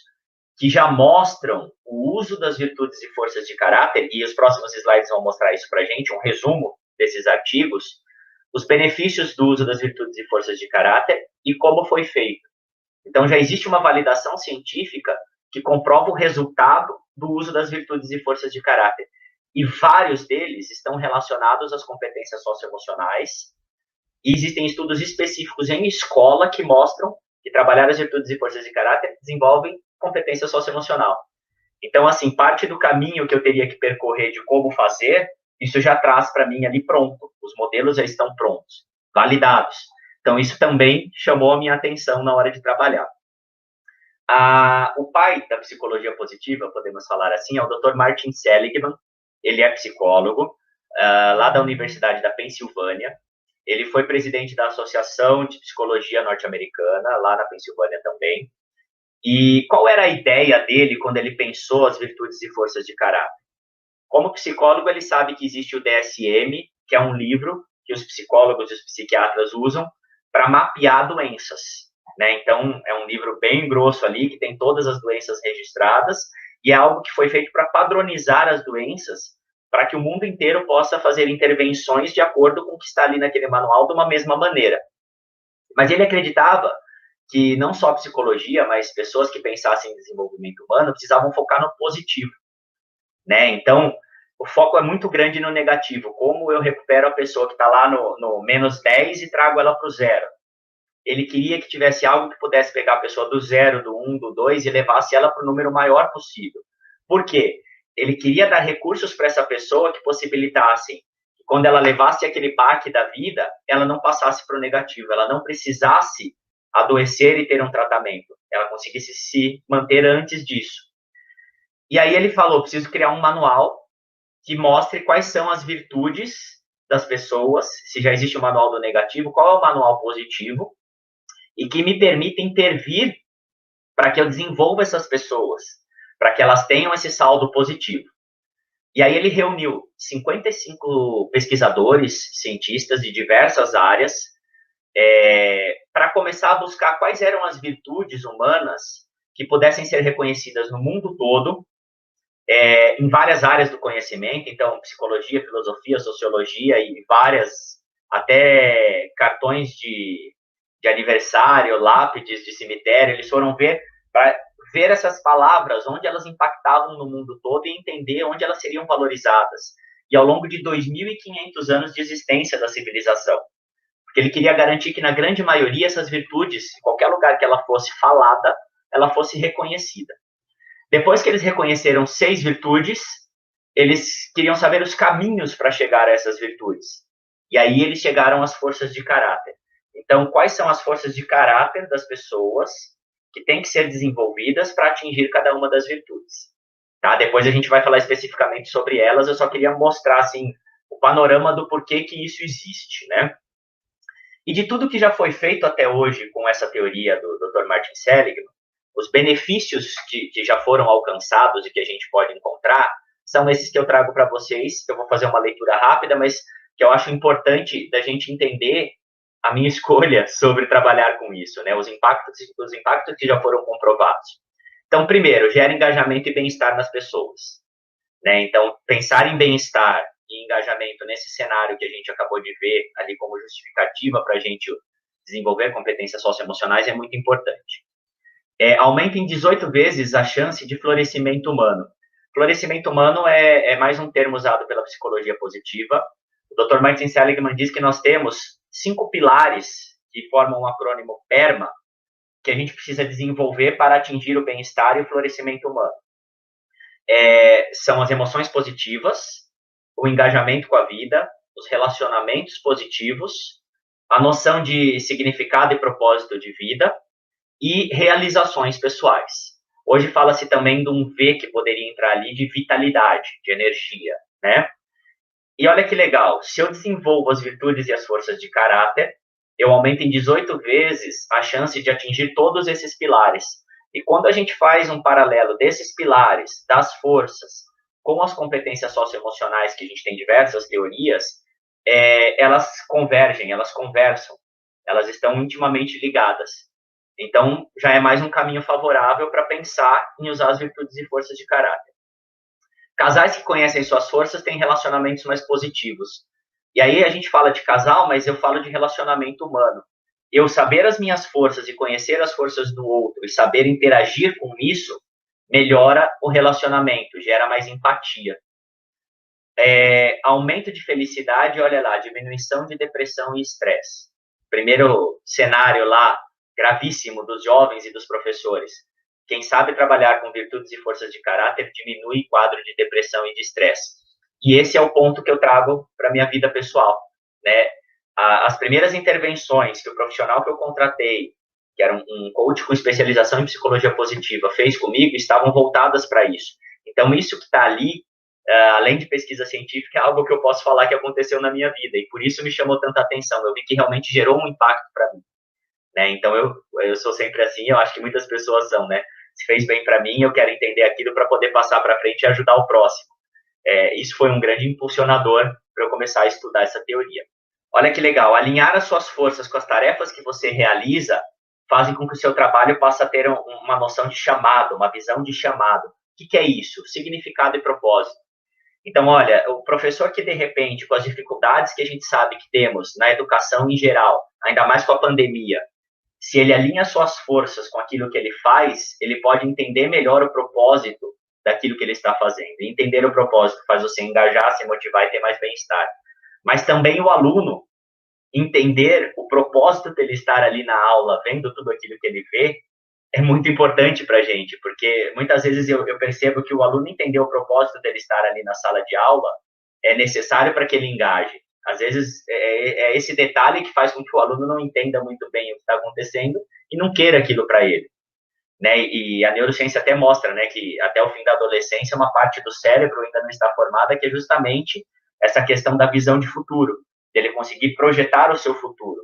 que já mostram o uso das virtudes e forças de caráter, e os próximos slides vão mostrar isso para a gente, um resumo desses artigos, os benefícios do uso das virtudes e forças de caráter e como foi feito. Então, já existe uma validação científica que comprova o resultado do uso das virtudes e forças de caráter. E vários deles estão relacionados às competências socioemocionais, e existem estudos específicos em escola que mostram que trabalhar as virtudes e forças de caráter desenvolvem competência socioemocional. Então, assim, parte do caminho que eu teria que percorrer de como fazer, isso já traz para mim ali pronto. Os modelos já estão prontos, validados. Então, isso também chamou a minha atenção na hora de trabalhar. O pai da psicologia positiva, podemos falar assim, é o Dr. Martin Seligman. Ele é psicólogo, lá da Universidade da Pensilvânia. Ele foi presidente da Associação de Psicologia Norte-Americana, lá na Pensilvânia também. E qual era a ideia dele quando ele pensou as virtudes e forças de caráter? Como psicólogo, ele sabe que existe o DSM, que é um livro que os psicólogos e os psiquiatras usam para mapear doenças, né? Então, é um livro bem grosso ali, que tem todas as doenças registradas, e é algo que foi feito para padronizar as doenças, para que o mundo inteiro possa fazer intervenções de acordo com o que está ali naquele manual de uma mesma maneira. Mas ele acreditava que não só a psicologia, mas pessoas que pensassem em desenvolvimento humano precisavam focar no positivo, né? Então, o foco é muito grande no negativo. Como eu recupero a pessoa que está lá no menos 10 e trago ela para o zero? Ele queria que tivesse algo que pudesse pegar a pessoa do 0, do 1, do 2 e levasse ela para o número maior possível. Por quê? Ele queria dar recursos para essa pessoa que possibilitassem que, quando ela levasse aquele baque da vida, ela não passasse para o negativo, ela não precisasse adoecer e ter um tratamento, ela conseguisse se manter antes disso. E aí ele falou, preciso criar um manual que mostre quais são as virtudes das pessoas, se já existe um manual do negativo, qual é o manual positivo, e que me permita intervir para que eu desenvolva essas pessoas, para que elas tenham esse saldo positivo. E aí ele reuniu 55 pesquisadores, cientistas de diversas áreas, para começar a buscar quais eram as virtudes humanas que pudessem ser reconhecidas no mundo todo, em várias áreas do conhecimento, então psicologia, filosofia, sociologia e várias, até cartões de aniversário, lápides de cemitério, eles foram ver, para ver essas palavras, onde elas impactavam no mundo todo e entender onde elas seriam valorizadas. E ao longo de 2.500 anos de existência da civilização. Porque ele queria garantir que, na grande maioria, essas virtudes, em qualquer lugar que ela fosse falada, ela fosse reconhecida. Depois que eles reconheceram 6 virtudes, eles queriam saber os caminhos para chegar a essas virtudes. E aí eles chegaram às forças de caráter. Então, quais são as forças de caráter das pessoas que têm que ser desenvolvidas para atingir cada uma das virtudes? Tá? Depois a gente vai falar especificamente sobre elas, eu só queria mostrar assim, o panorama do porquê que isso existe, né? E de tudo que já foi feito até hoje com essa teoria do Dr. Martin Seligman, os benefícios que já foram alcançados e que a gente pode encontrar são esses que eu trago para vocês. Eu vou fazer uma leitura rápida, mas que eu acho importante da gente entender a minha escolha sobre trabalhar com isso, né? Os impactos que já foram comprovados. Então, primeiro, gera engajamento e bem-estar nas pessoas, né? Então, pensar em bem-estar e engajamento nesse cenário que a gente acabou de ver ali como justificativa para a gente desenvolver competências socioemocionais é muito importante. Aumenta em 18 vezes a chance de florescimento humano. Florescimento humano é mais um termo usado pela psicologia positiva. O Dr. Martin Seligman diz que nós temos 5 pilares que formam o acrônimo PERMA, que a gente precisa desenvolver para atingir o bem-estar e o florescimento humano. São as emoções positivas, o engajamento com a vida, os relacionamentos positivos, a noção de significado e propósito de vida e realizações pessoais. Hoje fala-se também de um V que poderia entrar ali de vitalidade, de energia, né? E olha que legal, se eu desenvolvo as virtudes e as forças de caráter, eu aumento em 18 vezes a chance de atingir todos esses pilares. E quando a gente faz um paralelo desses pilares, das forças, com as competências socioemocionais, que a gente tem diversas teorias, elas convergem, elas conversam, elas estão intimamente ligadas. Então, já é mais um caminho favorável para pensar em usar as virtudes e forças de caráter. Casais que conhecem suas forças têm relacionamentos mais positivos. E aí a gente fala de casal, mas eu falo de relacionamento humano. Eu saber as minhas forças e conhecer as forças do outro e saber interagir com isso, melhora o relacionamento, gera mais empatia. Aumento de felicidade, olha lá, diminuição de depressão e estresse. Primeiro cenário lá, gravíssimo dos jovens e dos professores. Quem sabe trabalhar com virtudes e forças de caráter diminui o quadro de depressão e de estresse. E esse é o ponto que eu trago para a minha vida pessoal, né? As primeiras intervenções que o profissional que eu contratei, que era um coach com especialização em psicologia positiva, fez comigo, estavam voltadas para isso. Então, isso que está ali, além de pesquisa científica, é algo que eu posso falar que aconteceu na minha vida, e por isso me chamou tanta atenção. Eu vi que realmente gerou um impacto para mim. Né? Então, eu sou sempre assim, eu acho que muitas pessoas são, né? Se fez bem para mim, eu quero entender aquilo para poder passar para frente e ajudar o próximo. Isso foi um grande impulsionador para eu começar a estudar essa teoria. Olha que legal, alinhar as suas forças com as tarefas que você realiza fazem com que o seu trabalho passe a ter uma noção de chamado, uma visão de chamado. O que é isso? Significado e propósito. Então, olha, o professor que, de repente, com as dificuldades que a gente sabe que temos na educação em geral, ainda mais com a pandemia, se ele alinha suas forças com aquilo que ele faz, ele pode entender melhor o propósito daquilo que ele está fazendo. E entender o propósito faz você engajar, se motivar e ter mais bem-estar. Mas também o aluno entender o propósito dele estar ali na aula, vendo tudo aquilo que ele vê, é muito importante para a gente, porque muitas vezes eu percebo que o aluno entender o propósito dele estar ali na sala de aula é necessário para que ele engaje. Às vezes, é esse detalhe que faz com que o aluno não entenda muito bem o que está acontecendo e não queira aquilo para ele. Né? E a neurociência até mostra, né, que até o fim da adolescência, uma parte do cérebro ainda não está formada, que é justamente essa questão da visão de futuro, dele conseguir projetar o seu futuro.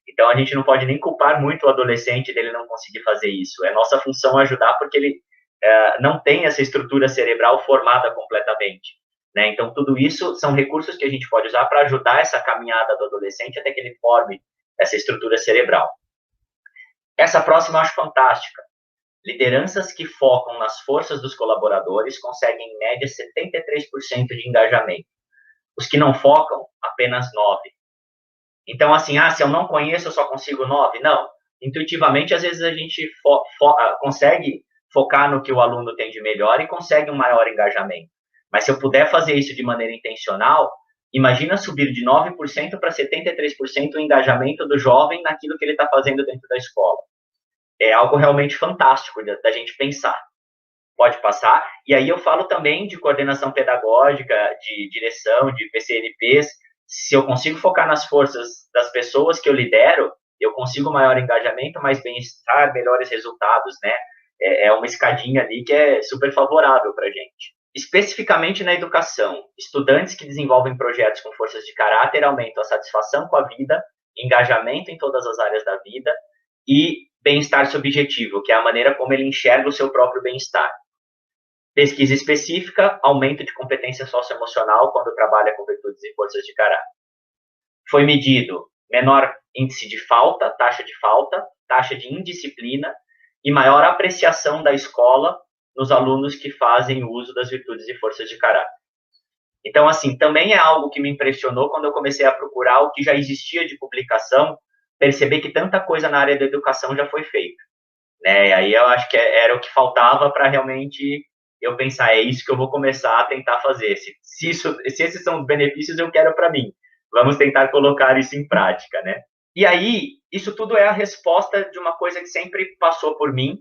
Então, a gente não pode nem culpar muito o adolescente dele não conseguir fazer isso. É nossa função ajudar, porque ele não tem essa estrutura cerebral formada completamente. Né? Então, tudo isso são recursos que a gente pode usar para ajudar essa caminhada do adolescente até que ele forme essa estrutura cerebral. Essa próxima eu acho fantástica. Lideranças que focam nas forças dos colaboradores conseguem, em média, 73% de engajamento. Os que não focam, apenas 9%. Então, assim, se eu não conheço, eu só consigo 9%? Não. Intuitivamente, às vezes, a gente consegue focar no que o aluno tem de melhor e consegue um maior engajamento. Mas se eu puder fazer isso de maneira intencional, imagina subir de 9% para 73% o engajamento do jovem naquilo que ele está fazendo dentro da escola. É algo realmente fantástico da gente pensar. Pode passar. E aí eu falo também de coordenação pedagógica, de direção, de PCNPs. Se eu consigo focar nas forças das pessoas que eu lidero, eu consigo maior engajamento, mais bem-estar, melhores resultados, né? É uma escadinha ali que é super favorável para a gente. Especificamente na educação, estudantes que desenvolvem projetos com forças de caráter aumentam a satisfação com a vida, engajamento em todas as áreas da vida e bem-estar subjetivo, que é a maneira como ele enxerga o seu próprio bem-estar. Pesquisa específica, aumento de competência socioemocional quando trabalha com virtudes e forças de caráter. Foi medido menor índice de falta, taxa de indisciplina e maior apreciação da escola nos alunos que fazem uso das virtudes e forças de caráter. Então, assim, também é algo que me impressionou quando eu comecei a procurar o que já existia de publicação, perceber que tanta coisa na área da educação já foi feita. Né? Aí eu acho que era o que faltava para realmente eu pensar, é isso que eu vou começar a tentar fazer. Se esses são os benefícios, eu quero para mim. Vamos tentar colocar isso em prática, né? E aí, isso tudo é a resposta de uma coisa que sempre passou por mim,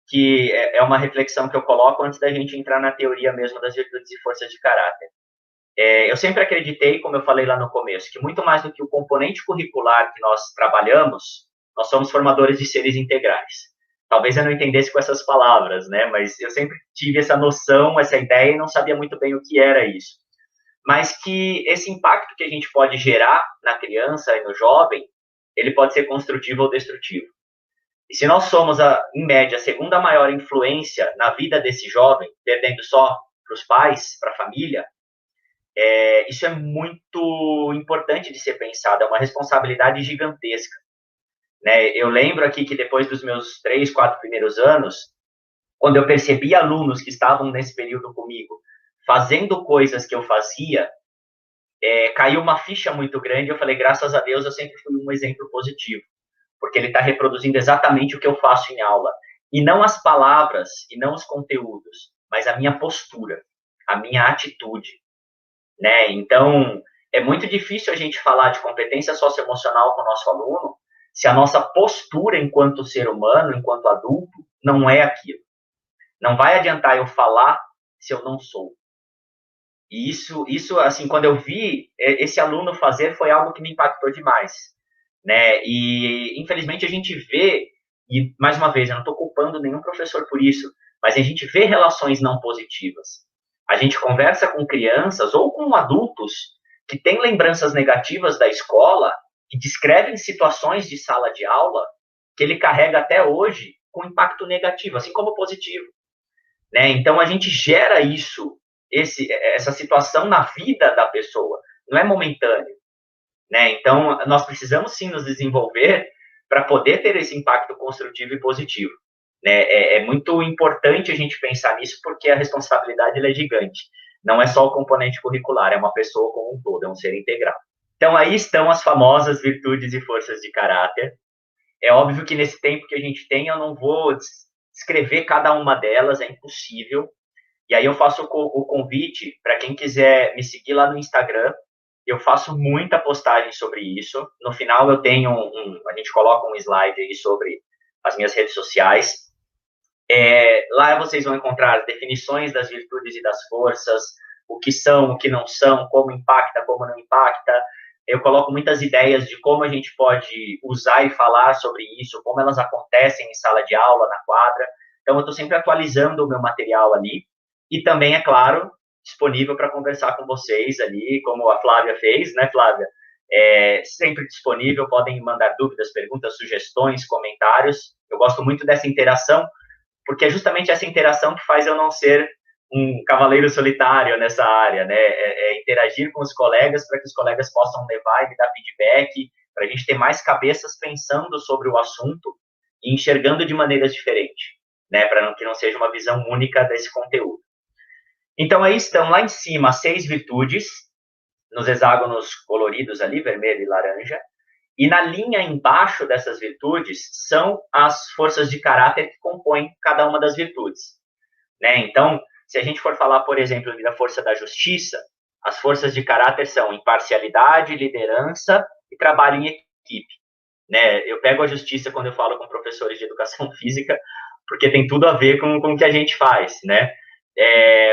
que é uma reflexão que eu coloco antes da gente entrar na teoria mesmo das virtudes e forças de caráter. Eu sempre acreditei, como eu falei lá no começo, que muito mais do que o componente curricular que nós trabalhamos, nós somos formadores de seres integrais. Talvez eu não entendesse com essas palavras, né? Mas eu sempre tive essa noção, essa ideia e não sabia muito bem o que era isso. mas que esse impacto que a gente pode gerar na criança e no jovem, ele pode ser construtivo ou destrutivo. E se nós somos, em média, a segunda maior influência na vida desse jovem, perdendo só para os pais, para a família, isso é muito importante de ser pensado, é uma responsabilidade gigantesca. Né? Eu lembro aqui que depois dos meus 3, 4 primeiros anos, quando eu percebi alunos que estavam nesse período comigo, fazendo coisas que eu fazia, caiu uma ficha muito grande. Eu falei, graças a Deus, eu sempre fui um exemplo positivo, porque ele está reproduzindo exatamente o que eu faço em aula. E não as palavras, e não os conteúdos, mas a minha postura, a minha atitude. Né? Então, é muito difícil a gente falar de competência socioemocional com o nosso aluno se a nossa postura enquanto ser humano, enquanto adulto, não é aquilo. Não vai adiantar eu falar se eu não sou. E isso, assim, quando eu vi esse aluno fazer, foi algo que me impactou demais. Né? E, infelizmente, a gente vê, e, mais uma vez, eu não estou culpando nenhum professor por isso, mas a gente vê relações não positivas. A gente conversa com crianças ou com adultos que têm lembranças negativas da escola e descrevem situações de sala de aula que ele carrega até hoje com impacto negativo, assim como positivo. Né? Então, a gente gera essa situação na vida da pessoa, não é momentâneo. Né? Então, nós precisamos sim nos desenvolver para poder ter esse impacto construtivo e positivo. Né? É muito importante a gente pensar nisso, porque a responsabilidade é gigante. Não é só o componente curricular, é uma pessoa como um todo, é um ser integral. Então, aí estão as famosas virtudes e forças de caráter. É óbvio que nesse tempo que a gente tem, eu não vou descrever cada uma delas, é impossível. E aí eu faço o convite para quem quiser me seguir lá no Instagram. Eu faço muita postagem sobre isso. No final eu tenho a gente coloca um slide aí sobre as minhas redes sociais. Lá vocês vão encontrar as definições das virtudes e das forças, o que são, o que não são, como impacta, como não impacta. Eu coloco muitas ideias de como a gente pode usar e falar sobre isso, como elas acontecem em sala de aula, na quadra. Então, eu estou sempre atualizando o meu material ali. E também, é claro, disponível para conversar com vocês ali, como a Flávia fez, né, Flávia? Sempre disponível, podem mandar dúvidas, perguntas, sugestões, comentários. Eu gosto muito dessa interação, porque é justamente essa interação que faz eu não ser um cavaleiro solitário nessa área, né? Interagir com os colegas para que os colegas possam levar e me dar feedback, para a gente ter mais cabeças pensando sobre o assunto e enxergando de maneiras diferentes, né? Para que não seja uma visão única desse conteúdo. Então, aí estão lá em cima 6 virtudes, nos hexágonos coloridos ali, vermelho e laranja, e na linha embaixo dessas virtudes são as forças de caráter que compõem cada uma das virtudes. Né? Então, se a gente for falar, por exemplo, da força da justiça, as forças de caráter são imparcialidade, liderança e trabalho em equipe. Né? Eu pego a justiça quando eu falo com professores de educação física, porque tem tudo a ver com o que a gente faz, né?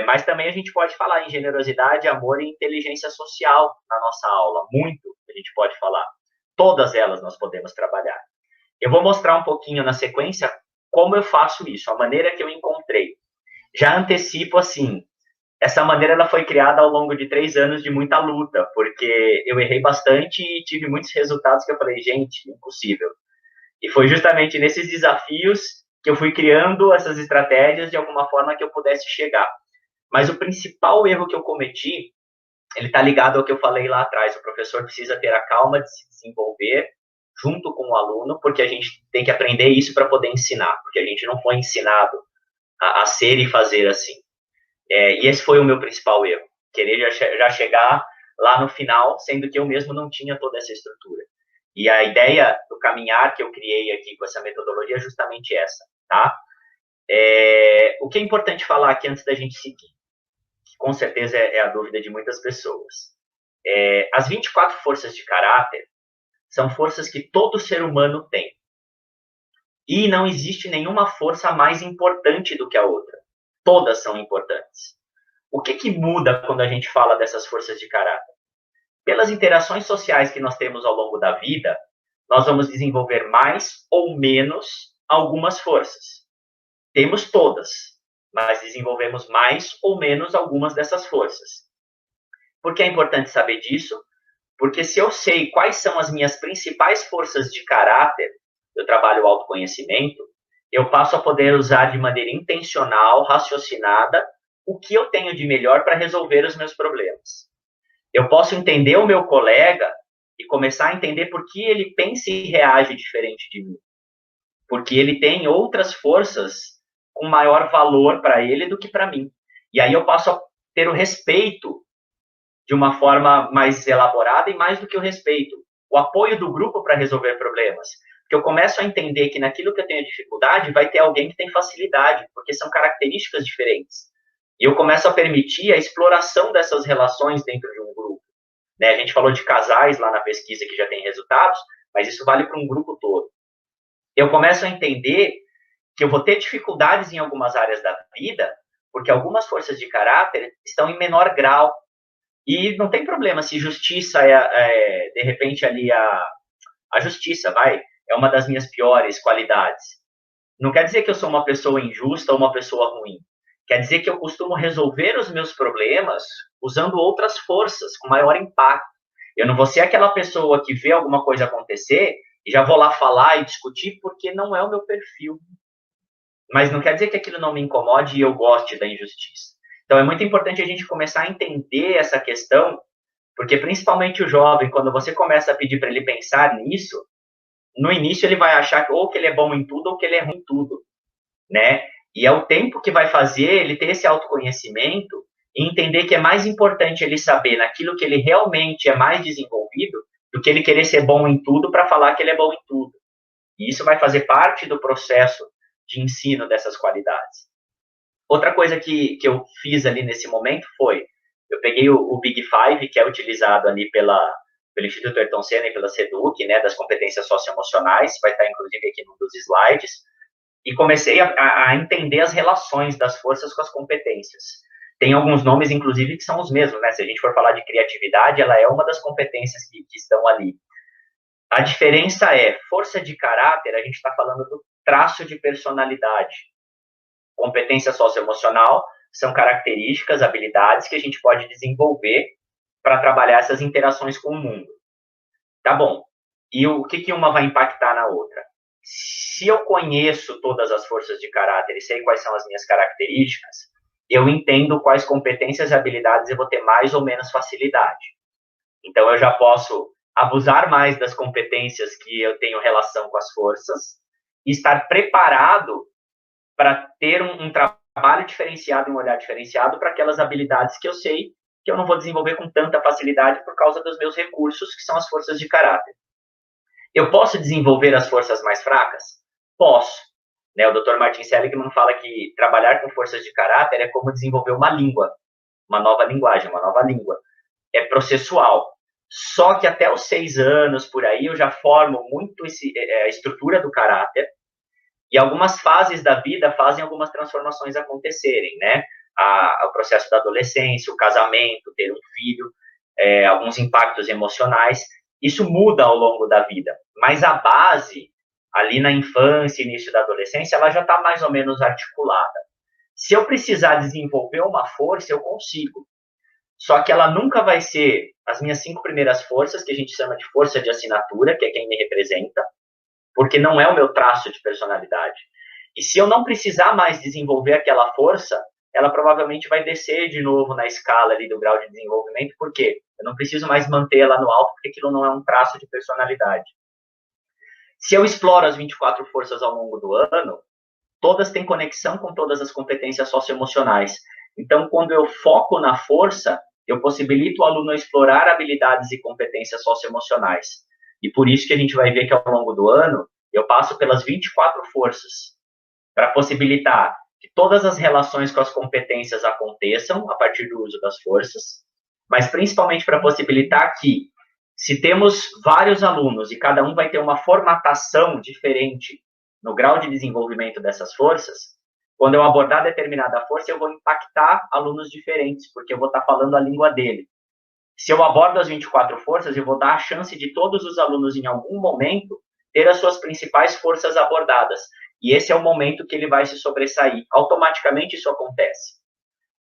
Mas também a gente pode falar em generosidade, amor e inteligência social na nossa aula. Muito a gente pode falar. Todas elas nós podemos trabalhar. Eu vou mostrar um pouquinho na sequência como eu faço isso, a maneira que eu encontrei. Já antecipo, assim, essa maneira ela foi criada ao longo de 3 anos de muita luta, porque eu errei bastante e tive muitos resultados que eu falei, gente, impossível. E foi justamente nesses desafios que eu fui criando essas estratégias de alguma forma que eu pudesse chegar. Mas o principal erro que eu cometi, ele está ligado ao que eu falei lá atrás. O professor precisa ter a calma de se desenvolver junto com o aluno, porque a gente tem que aprender isso para poder ensinar, porque a gente não foi ensinado a ser e fazer assim. E esse foi o meu principal erro, querer já chegar lá no final, sendo que eu mesmo não tinha toda essa estrutura. E a ideia do caminhar que eu criei aqui com essa metodologia é justamente essa, tá? O que é importante falar aqui antes da gente seguir, que com certeza é a dúvida de muitas pessoas. As 24 forças de caráter são forças que todo ser humano tem. E não existe nenhuma força mais importante do que a outra. Todas são importantes. O que muda quando a gente fala dessas forças de caráter? Pelas interações sociais que nós temos ao longo da vida, nós vamos desenvolver mais ou menos algumas forças. Temos todas, mas desenvolvemos mais ou menos algumas dessas forças. Por que é importante saber disso? Porque se eu sei quais são as minhas principais forças de caráter, eu trabalho o autoconhecimento, eu passo a poder usar de maneira intencional, raciocinada, o que eu tenho de melhor para resolver os meus problemas. Eu posso entender o meu colega e começar a entender por que ele pensa e reage diferente de mim. Porque ele tem outras forças com maior valor para ele do que para mim. E aí eu passo a ter o respeito de uma forma mais elaborada e mais do que o respeito, o apoio do grupo para resolver problemas. Porque eu começo a entender que naquilo que eu tenho dificuldade vai ter alguém que tem facilidade, porque são características diferentes. E eu começo a permitir a exploração dessas relações dentro de um grupo. Né? A gente falou de casais lá na pesquisa que já tem resultados, mas isso vale para um grupo todo. Eu começo a entender que eu vou ter dificuldades em algumas áreas da vida, porque algumas forças de caráter estão em menor grau. E não tem problema se justiça de repente, ali a justiça, é uma das minhas piores qualidades. Não quer dizer que eu sou uma pessoa injusta ou uma pessoa ruim. Quer dizer que eu costumo resolver os meus problemas usando outras forças, com maior impacto. Eu não vou ser aquela pessoa que vê alguma coisa acontecer e já vou lá falar e discutir porque não é o meu perfil. Mas não quer dizer que aquilo não me incomode e eu goste da injustiça. Então, é muito importante a gente começar a entender essa questão, porque principalmente o jovem, quando você começa a pedir para ele pensar nisso, no início ele vai achar ou que ele é bom em tudo ou que ele é ruim em tudo, né? E é o tempo que vai fazer ele ter esse autoconhecimento e entender que é mais importante ele saber naquilo que ele realmente é mais desenvolvido do que ele querer ser bom em tudo para falar que ele é bom em tudo. E isso vai fazer parte do processo de ensino dessas qualidades. Outra coisa que eu fiz ali nesse momento foi, eu peguei o Big Five, que é utilizado ali pelo Instituto Ayrton Senna e pela SEDUC, né, das competências socioemocionais, vai estar inclusive aqui num dos slides, e comecei a entender as relações das forças com as competências. Tem alguns nomes, inclusive, que são os mesmos, né? Se a gente for falar de criatividade, ela é uma das competências que estão ali. A diferença é, força de caráter, a gente está falando do traço de personalidade. Competência socioemocional são características, habilidades que a gente pode desenvolver para trabalhar essas interações com o mundo. Tá bom. E o que uma vai impactar na outra? Se eu conheço todas as forças de caráter e sei quais são as minhas características, eu entendo quais competências e habilidades eu vou ter mais ou menos facilidade. Então, eu já posso abusar mais das competências que eu tenho relação com as forças e estar preparado para ter um trabalho diferenciado, um olhar diferenciado para aquelas habilidades que eu sei que eu não vou desenvolver com tanta facilidade por causa dos meus recursos, que são as forças de caráter. Eu posso desenvolver as forças mais fracas? Posso. Né? O Dr. Martin Seligman fala que trabalhar com forças de caráter é como desenvolver uma língua, uma nova linguagem, uma nova língua. É processual. Só que até os 6 anos, por aí, eu já formo muito a estrutura do caráter, e algumas fases da vida fazem algumas transformações acontecerem, né? O processo da adolescência, o casamento, ter um filho, alguns impactos emocionais, isso muda ao longo da vida. Mas a base, ali na infância, início da adolescência, ela já está mais ou menos articulada. Se eu precisar desenvolver uma força, eu consigo. Só que ela nunca vai ser as minhas 5 primeiras forças, que a gente chama de força de assinatura, que é quem me representa, porque não é o meu traço de personalidade. E se eu não precisar mais desenvolver aquela força, ela provavelmente vai descer de novo na escala ali do grau de desenvolvimento, por quê? Eu não preciso mais manter ela no alto, porque aquilo não é um traço de personalidade. Se eu exploro as 24 forças ao longo do ano, todas têm conexão com todas as competências socioemocionais. Então, quando eu foco na força, eu possibilito o aluno explorar habilidades e competências socioemocionais. E por isso que a gente vai ver que ao longo do ano, eu passo pelas 24 forças, para possibilitar que todas as relações com as competências aconteçam a partir do uso das forças, mas principalmente para possibilitar que, se temos vários alunos e cada um vai ter uma formatação diferente no grau de desenvolvimento dessas forças, quando eu abordar determinada força, eu vou impactar alunos diferentes, porque eu vou estar falando a língua dele. Se eu abordo as 24 forças, eu vou dar a chance de todos os alunos, em algum momento, ter as suas principais forças abordadas. E esse é o momento que ele vai se sobressair. Automaticamente isso acontece.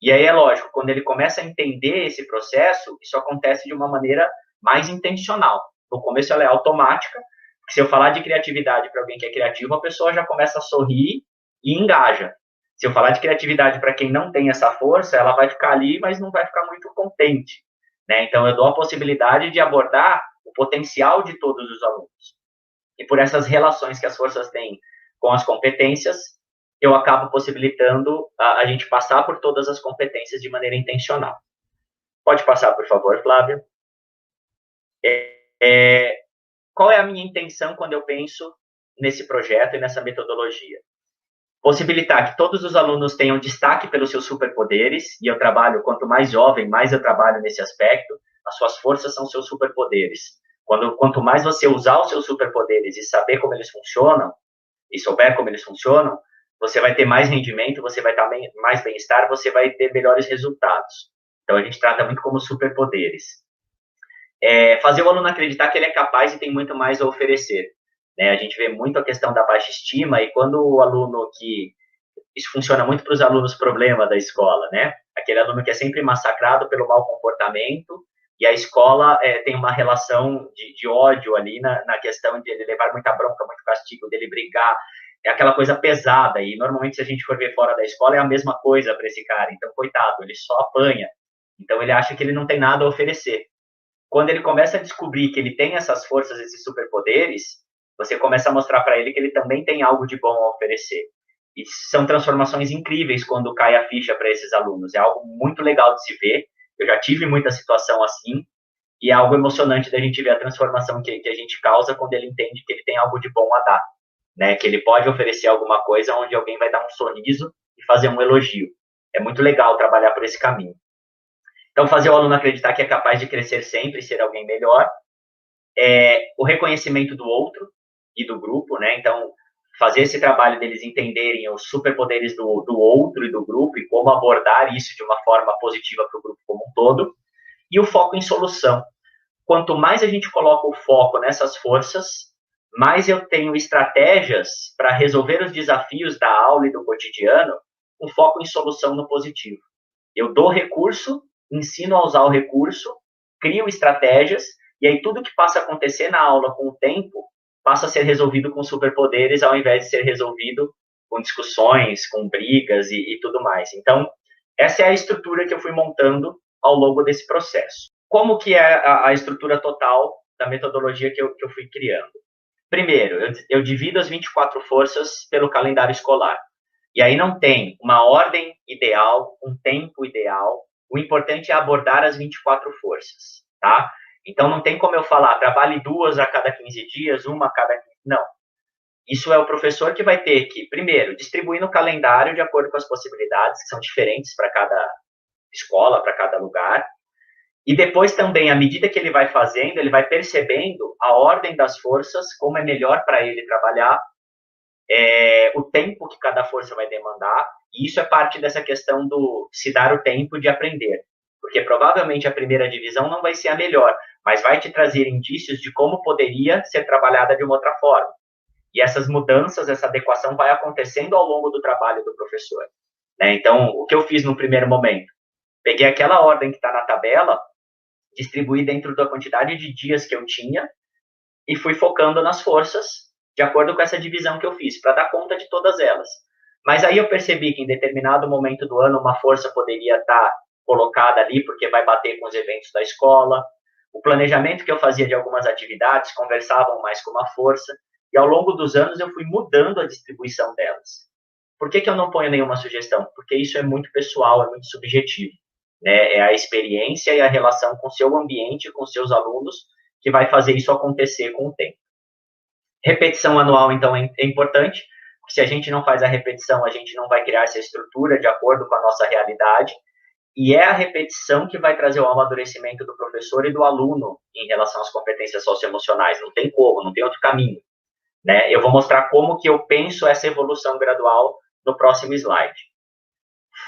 E aí é lógico, quando ele começa a entender esse processo, isso acontece de uma maneira mais intencional. No começo ela é automática, porque se eu falar de criatividade para alguém que é criativo, a pessoa já começa a sorrir e engaja. Se eu falar de criatividade para quem não tem essa força, ela vai ficar ali, mas não vai ficar muito contente, né? Então eu dou a possibilidade de abordar o potencial de todos os alunos. E por essas relações que as forças têm com as competências, eu acabo possibilitando a gente passar por todas as competências de maneira intencional. Pode passar, por favor, Flávia. Qual é a minha intenção quando eu penso nesse projeto e nessa metodologia? Possibilitar que todos os alunos tenham destaque pelos seus superpoderes, e eu trabalho, quanto mais jovem, mais eu trabalho nesse aspecto, as suas forças são seus superpoderes. Quanto mais você usar os seus superpoderes e saber como eles funcionam, e souber como eles funcionam, você vai ter mais rendimento, você vai ter mais bem-estar, você vai ter melhores resultados. Então, a gente trata muito como superpoderes. Fazer o aluno acreditar que ele é capaz e tem muito mais a oferecer. Né? A gente vê muito a questão da baixa estima, e quando o aluno isso funciona muito para os alunos problema da escola, né? Aquele aluno que é sempre massacrado pelo mau comportamento, e a escola tem uma relação de ódio ali na questão de ele levar muita bronca, muito castigo, dele brigar, é aquela coisa pesada, e normalmente se a gente for ver fora da escola é a mesma coisa para esse cara, então coitado, ele só apanha, então ele acha que ele não tem nada a oferecer. Quando ele começa a descobrir que ele tem essas forças, esses superpoderes, você começa a mostrar para ele que ele também tem algo de bom a oferecer. E são transformações incríveis quando cai a ficha para esses alunos. É algo muito legal de se ver. Eu já tive muita situação assim, e é algo emocionante da gente ver a transformação que a gente causa quando ele entende que ele tem algo de bom a dar, né? Que ele pode oferecer alguma coisa onde alguém vai dar um sorriso e fazer um elogio. É muito legal trabalhar por esse caminho. Então, fazer o aluno acreditar que é capaz de crescer sempre e ser alguém melhor. O reconhecimento do outro e do grupo, né? Então, fazer esse trabalho deles entenderem os superpoderes do outro e do grupo e como abordar isso de uma forma positiva para o grupo como um todo. E o foco em solução. Quanto mais a gente coloca o foco nessas forças, mais eu tenho estratégias para resolver os desafios da aula e do cotidiano com foco em solução no positivo. Eu dou recurso, ensino a usar o recurso, crio estratégias, e aí tudo que passa a acontecer na aula com o tempo passa a ser resolvido com superpoderes, ao invés de ser resolvido com discussões, com brigas e tudo mais. Então, essa é a estrutura que eu fui montando ao longo desse processo. Como que é a estrutura total da metodologia que eu fui criando? Primeiro, eu divido as 24 forças pelo calendário escolar. E aí não tem uma ordem ideal, um tempo ideal. O importante é abordar as 24 forças, tá? Então, não tem como eu falar, trabalhe 2 a cada 15 dias, 1 a cada 15... Não. Isso é o professor que vai ter que, primeiro, distribuir no calendário de acordo com as possibilidades, que são diferentes para cada escola, para cada lugar. E depois também, à medida que ele vai fazendo, ele vai percebendo a ordem das forças, como é melhor para ele trabalhar, o tempo que cada força vai demandar, e isso é parte dessa questão do se dar o tempo de aprender. Porque provavelmente a primeira divisão não vai ser a melhor, mas vai te trazer indícios de como poderia ser trabalhada de uma outra forma. E essas mudanças, essa adequação vai acontecendo ao longo do trabalho do professor. Né? Então, o que eu fiz no primeiro momento? Peguei aquela ordem que está na tabela, distribuí dentro da quantidade de dias que eu tinha e fui focando nas forças de acordo com essa divisão que eu fiz, para dar conta de todas elas. Mas aí eu percebi que em determinado momento do ano uma força poderia estar colocada ali porque vai bater com os eventos da escola. O planejamento que eu fazia de algumas atividades conversavam mais com uma força, e ao longo dos anos eu fui mudando a distribuição delas. Por que eu não ponho nenhuma sugestão? Porque isso é muito pessoal, é muito subjetivo. Né? É a experiência e a relação com o seu ambiente, com os seus alunos, que vai fazer isso acontecer com o tempo. Repetição anual, então, é importante, porque se a gente não faz a repetição, a gente não vai criar essa estrutura de acordo com a nossa realidade, e é a repetição que vai trazer o amadurecimento do professor e do aluno em relação às competências socioemocionais. Não tem como, não tem outro caminho. Né? Eu vou mostrar como que eu penso essa evolução gradual no próximo slide.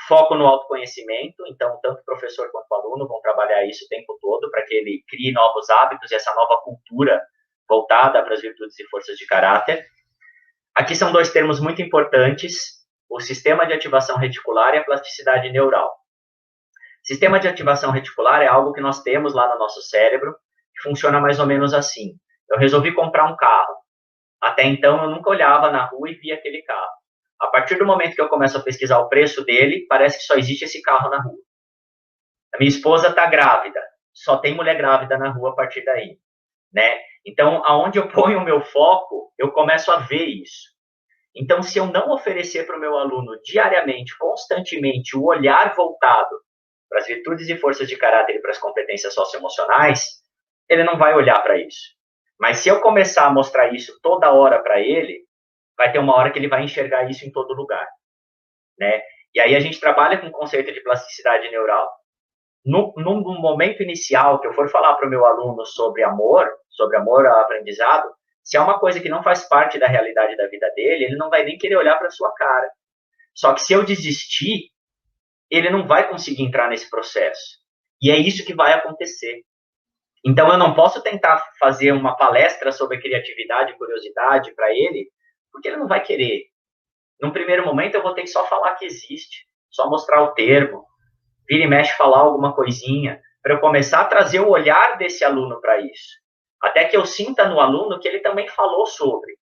Foco no autoconhecimento, então tanto o professor quanto o aluno vão trabalhar isso o tempo todo para que ele crie novos hábitos e essa nova cultura voltada para as virtudes e forças de caráter. Aqui são 2 termos muito importantes, o sistema de ativação reticular e a plasticidade neural. Sistema de ativação reticular é algo que nós temos lá no nosso cérebro, que funciona mais ou menos assim. Eu resolvi comprar um carro. Até então, eu nunca olhava na rua e via aquele carro. A partir do momento que eu começo a pesquisar o preço dele, parece que só existe esse carro na rua. A minha esposa está grávida. Só tem mulher grávida na rua a partir daí, né? Então, aonde eu ponho o meu foco, eu começo a ver isso. Então, se eu não oferecer para o meu aluno diariamente, constantemente, o olhar voltado para as virtudes e forças de caráter e para as competências socioemocionais, ele não vai olhar para isso. Mas se eu começar a mostrar isso toda hora para ele, vai ter uma hora que ele vai enxergar isso em todo lugar, né? E aí a gente trabalha com o conceito de plasticidade neural. No momento inicial que eu for falar para o meu aluno sobre amor ao aprendizado, se é uma coisa que não faz parte da realidade da vida dele, ele não vai nem querer olhar para a sua cara. Só que se eu desistir, ele não vai conseguir entrar nesse processo. E é isso que vai acontecer. Então, eu não posso tentar fazer uma palestra sobre criatividade e curiosidade para ele, porque ele não vai querer. Num primeiro momento, eu vou ter que só falar que existe, só mostrar o termo, vira e mexe falar alguma coisinha, para eu começar a trazer o olhar desse aluno para isso. Até que eu sinta no aluno que ele também falou sobre.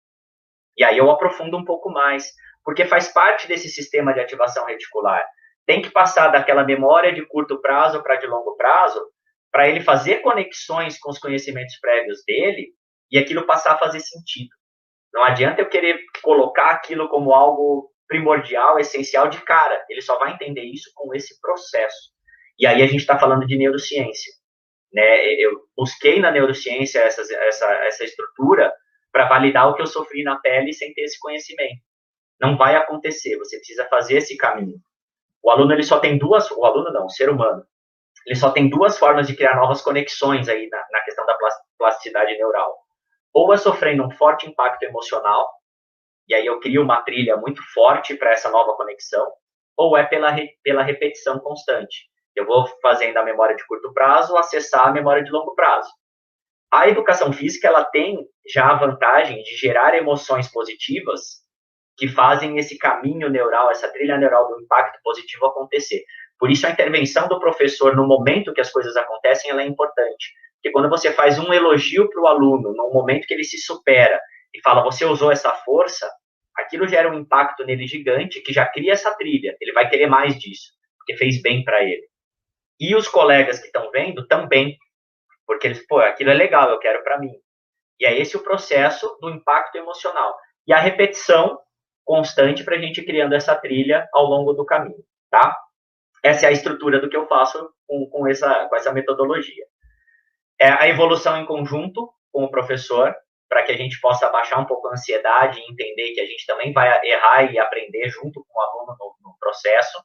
E aí eu aprofundo um pouco mais, porque faz parte desse sistema de ativação reticular. Tem que passar daquela memória de curto prazo para de longo prazo, para ele fazer conexões com os conhecimentos prévios dele e aquilo passar a fazer sentido. Não adianta eu querer colocar aquilo como algo primordial, essencial de cara. Ele só vai entender isso com esse processo. E aí a gente está falando de neurociência, né? Eu busquei na neurociência essa estrutura para validar o que eu sofri na pele sem ter esse conhecimento. Não vai acontecer, você precisa fazer esse caminho. O aluno, ele só tem o ser humano, ele só tem duas formas de criar novas conexões aí na questão da plasticidade neural. Ou é sofrendo um forte impacto emocional, e aí eu crio uma trilha muito forte para essa nova conexão, ou é pela repetição constante. Eu vou fazendo a memória de curto prazo, acessar a memória de longo prazo. A educação física, ela tem já a vantagem de gerar emoções positivas que fazem esse caminho neural, essa trilha neural do impacto positivo acontecer. Por isso, a intervenção do professor no momento que as coisas acontecem, ela é importante. Porque quando você faz um elogio para o aluno, no momento que ele se supera, e fala, você usou essa força, aquilo gera um impacto nele gigante, que já cria essa trilha. Ele vai querer mais disso, porque fez bem para ele. E os colegas que estão vendo também, porque eles, aquilo é legal, eu quero para mim. E é esse o processo do impacto emocional. E a repetição constante para a gente ir criando essa trilha ao longo do caminho, tá? Essa é a estrutura do que eu faço com essa metodologia. É a evolução em conjunto com o professor, para que a gente possa baixar um pouco a ansiedade e entender que a gente também vai errar e aprender junto com o aluno no processo.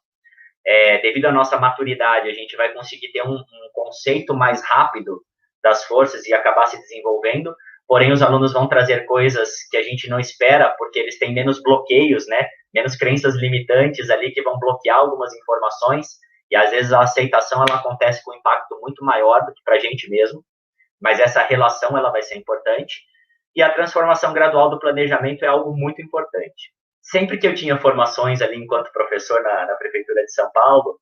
Devido à nossa maturidade, a gente vai conseguir ter um conceito mais rápido das forças e acabar se desenvolvendo, porém os alunos vão trazer coisas que a gente não espera, porque eles têm menos bloqueios, né? Menos crenças limitantes ali que vão bloquear algumas informações, e às vezes a aceitação ela acontece com um impacto muito maior do que para a gente mesmo, mas essa relação ela vai ser importante, e a transformação gradual do planejamento é algo muito importante. Sempre que eu tinha formações ali enquanto professor na Prefeitura de São Paulo,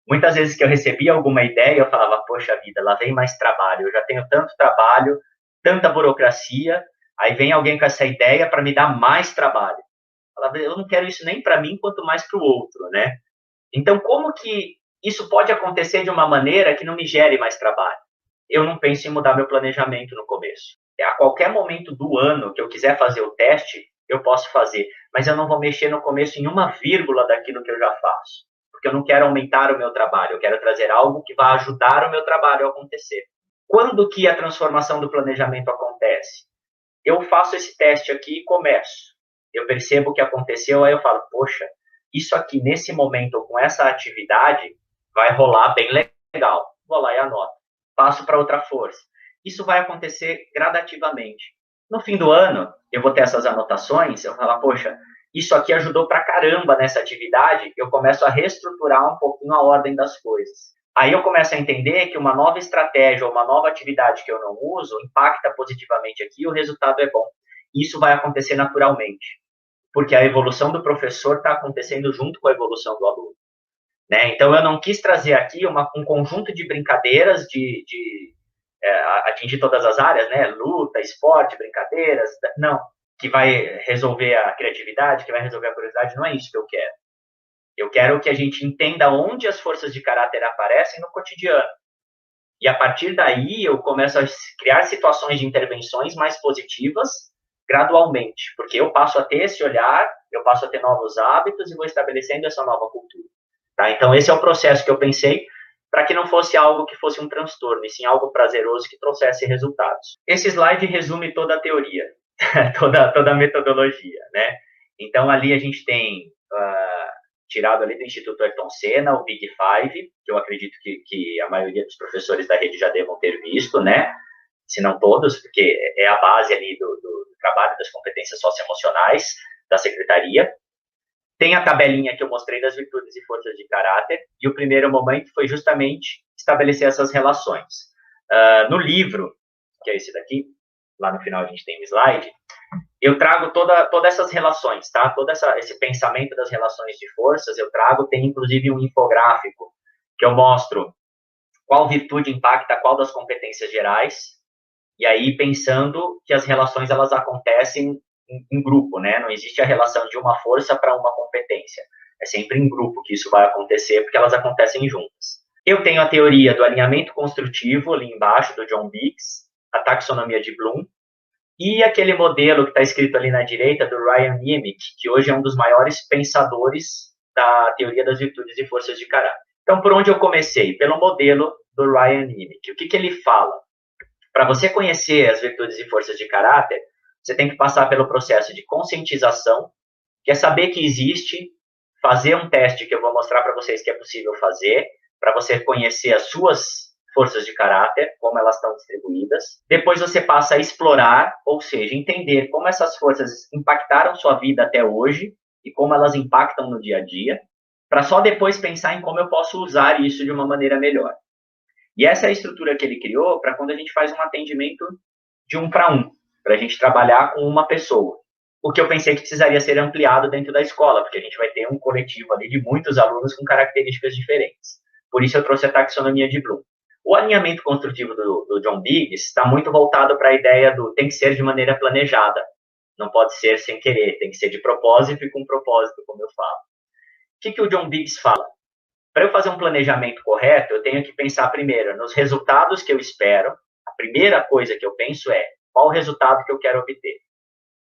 muitas vezes que eu recebia alguma ideia, eu falava, poxa vida, lá vem mais trabalho, eu já tenho tanto trabalho, tanta burocracia, aí vem alguém com essa ideia para me dar mais trabalho. Eu falava, eu não quero isso nem para mim, quanto mais para o outro, né? Então, como que isso pode acontecer de uma maneira que não me gere mais trabalho? Eu não penso em mudar meu planejamento no começo. A qualquer momento do ano que eu quiser fazer o teste, eu posso fazer, mas eu não vou mexer no começo em uma vírgula daquilo que eu já faço, porque eu não quero aumentar o meu trabalho, eu quero trazer algo que vai ajudar o meu trabalho a acontecer. Quando que a transformação do planejamento acontece? Eu faço esse teste aqui e começo. Eu percebo o que aconteceu, aí eu falo, poxa, isso aqui nesse momento, com essa atividade, vai rolar bem legal. Vou lá e anoto. Passo para outra força. Isso vai acontecer gradativamente. No fim do ano, eu vou ter essas anotações, eu vou falar, poxa, isso aqui ajudou pra caramba nessa atividade, eu começo a reestruturar um pouquinho a ordem das coisas. Aí eu começo a entender que uma nova estratégia ou uma nova atividade que eu não uso impacta positivamente aqui e o resultado é bom. Isso vai acontecer naturalmente, porque a evolução do professor está acontecendo junto com a evolução do aluno. né? Então, eu não quis trazer aqui um conjunto de brincadeiras de atingir todas as áreas, né? Luta, esporte, brincadeiras, não. Que vai resolver a criatividade, que vai resolver a curiosidade, não é isso que eu quero. Eu quero que a gente entenda onde as forças de caráter aparecem no cotidiano. E a partir daí eu começo a criar situações de intervenções mais positivas gradualmente, porque eu passo a ter esse olhar, eu passo a ter novos hábitos e vou estabelecendo essa nova cultura. Tá? Então esse é o processo que eu pensei para que não fosse algo que fosse um transtorno, e sim algo prazeroso que trouxesse resultados. Esse slide resume toda a teoria, toda a metodologia, né? Então ali a gente tem tirado ali do Instituto Ayrton Senna, o Big Five, que eu acredito que a maioria dos professores da rede já devam ter visto, né? Se não todos, porque é a base ali do trabalho das competências socioemocionais da secretaria. Tem a tabelinha que eu mostrei das virtudes e forças de caráter, e o primeiro momento foi justamente estabelecer essas relações. No livro, que é esse daqui, lá no final a gente tem um slide, eu trago todas essas relações, tá? Todo esse pensamento das relações de forças, eu trago, tem inclusive um infográfico que eu mostro qual virtude impacta qual das competências gerais, e aí pensando que as relações elas acontecem em grupo, né? Não existe a relação de uma força para uma competência. É sempre em grupo que isso vai acontecer, porque elas acontecem juntas. Eu tenho a teoria do alinhamento construtivo, ali embaixo, do John Biggs, a taxonomia de Bloom, e aquele modelo que está escrito ali na direita, do Ryan Niemiec, que hoje é um dos maiores pensadores da teoria das virtudes e forças de caráter. Então, por onde eu comecei? Pelo modelo do Ryan Niemiec. O que ele fala? Para você conhecer as virtudes e forças de caráter, você tem que passar pelo processo de conscientização, que é saber que existe, fazer um teste que eu vou mostrar para vocês que é possível fazer, para você conhecer as suas forças de caráter, como elas estão distribuídas. Depois você passa a explorar, ou seja, entender como essas forças impactaram sua vida até hoje e como elas impactam no dia a dia, para só depois pensar em como eu posso usar isso de uma maneira melhor. E essa é a estrutura que ele criou para quando a gente faz um atendimento de 1 para 1, para a gente trabalhar com uma pessoa. O que eu pensei que precisaria ser ampliado dentro da escola, porque a gente vai ter um coletivo ali de muitos alunos com características diferentes. Por isso eu trouxe a taxonomia de Bloom. O alinhamento construtivo do John Biggs está muito voltado para a ideia do tem que ser de maneira planejada. Não pode ser sem querer, tem que ser de propósito e com propósito, como eu falo. O que o John Biggs fala? Para eu fazer um planejamento correto, eu tenho que pensar primeiro nos resultados que eu espero. A primeira coisa que eu penso é qual o resultado que eu quero obter.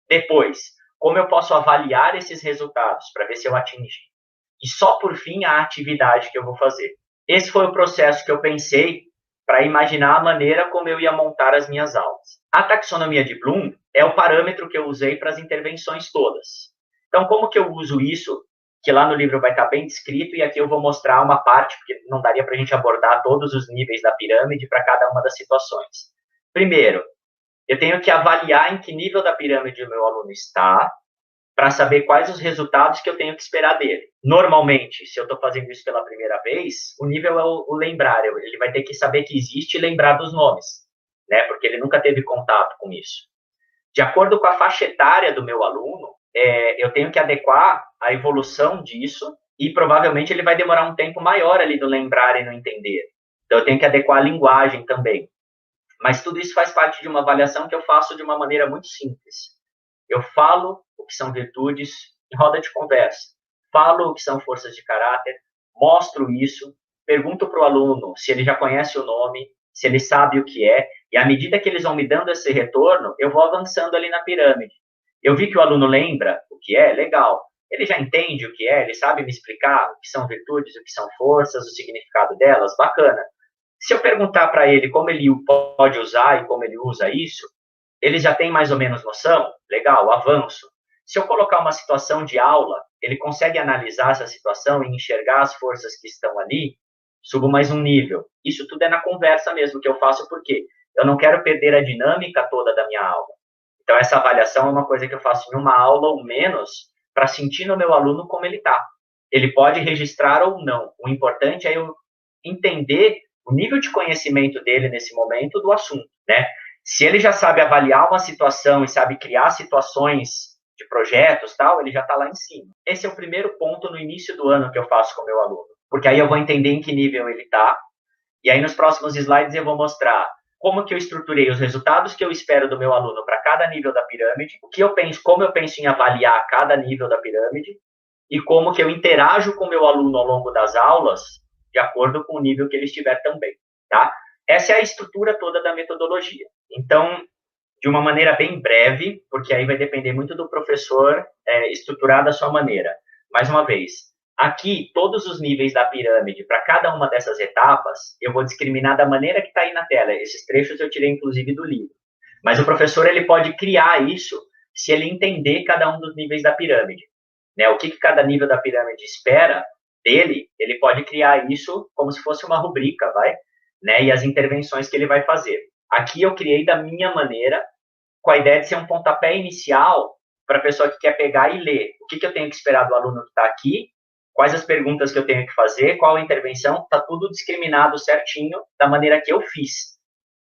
Depois, como eu posso avaliar esses resultados para ver se eu atingi. E só por fim, a atividade que eu vou fazer. Esse foi o processo que eu pensei para imaginar a maneira como eu ia montar as minhas aulas. A taxonomia de Bloom é o parâmetro que eu usei para as intervenções todas. Então, como que eu uso isso? Que lá no livro vai estar bem descrito, e aqui eu vou mostrar uma parte, porque não daria para a gente abordar todos os níveis da pirâmide para cada uma das situações. Primeiro, eu tenho que avaliar em que nível da pirâmide o meu aluno está, para saber quais os resultados que eu tenho que esperar dele. Normalmente, se eu estou fazendo isso pela primeira vez, o nível é o lembrar, ele vai ter que saber que existe e lembrar dos nomes, né? Porque ele nunca teve contato com isso. De acordo com a faixa etária do meu aluno, eu tenho que adequar a evolução disso, e provavelmente ele vai demorar um tempo maior ali no lembrar e no entender. Então, eu tenho que adequar a linguagem também. Mas tudo isso faz parte de uma avaliação que eu faço de uma maneira muito simples. Eu falo o que são virtudes em roda de conversa. Falo o que são forças de caráter, mostro isso, pergunto para o aluno se ele já conhece o nome, se ele sabe o que é, e à medida que eles vão me dando esse retorno, eu vou avançando ali na pirâmide. Eu vi que o aluno lembra o que é, legal. Ele já entende o que é, ele sabe me explicar o que são virtudes, o que são forças, o significado delas, bacana. Se eu perguntar para ele como ele pode usar e como ele usa isso, ele já tem mais ou menos noção? Legal, avanço. Se eu colocar uma situação de aula, ele consegue analisar essa situação e enxergar as forças que estão ali, subo mais um nível. Isso tudo é na conversa mesmo que eu faço, porque eu não quero perder a dinâmica toda da minha aula. Então, essa avaliação é uma coisa que eu faço em uma aula ou menos, para sentir no meu aluno como ele está. Ele pode registrar ou não. O importante é eu entender o nível de conhecimento dele nesse momento do assunto, né? Se ele já sabe avaliar uma situação e sabe criar situações de projetos, tal, ele já está lá em cima. Esse é o primeiro ponto no início do ano que eu faço com o meu aluno. porque aí eu vou entender em que nível ele está. E aí, nos próximos slides, eu vou mostrar como que eu estruturei os resultados que eu espero do meu aluno para cada nível da pirâmide, o que eu penso, como eu penso em avaliar cada nível da pirâmide, e como que eu interajo com o meu aluno ao longo das aulas, de acordo com o nível que ele estiver também, tá? Essa é a estrutura toda da metodologia. Então, de uma maneira bem breve, porque aí vai depender muito do professor estruturar da sua maneira. Mais uma vez, aqui, todos os níveis da pirâmide, para cada uma dessas etapas, eu vou discriminar da maneira que está aí na tela. Esses trechos eu tirei, inclusive, do livro. Mas o professor ele pode criar isso se ele entender cada um dos níveis da pirâmide. Né? O que cada nível da pirâmide espera dele, ele pode criar isso como se fosse uma rubrica, né? E as intervenções que ele vai fazer. Aqui eu criei da minha maneira, com a ideia de ser um pontapé inicial para a pessoa que quer pegar e ler. O que eu tenho que esperar do aluno que está aqui, quais as perguntas que eu tenho que fazer, qual a intervenção, está tudo discriminado certinho da maneira que eu fiz.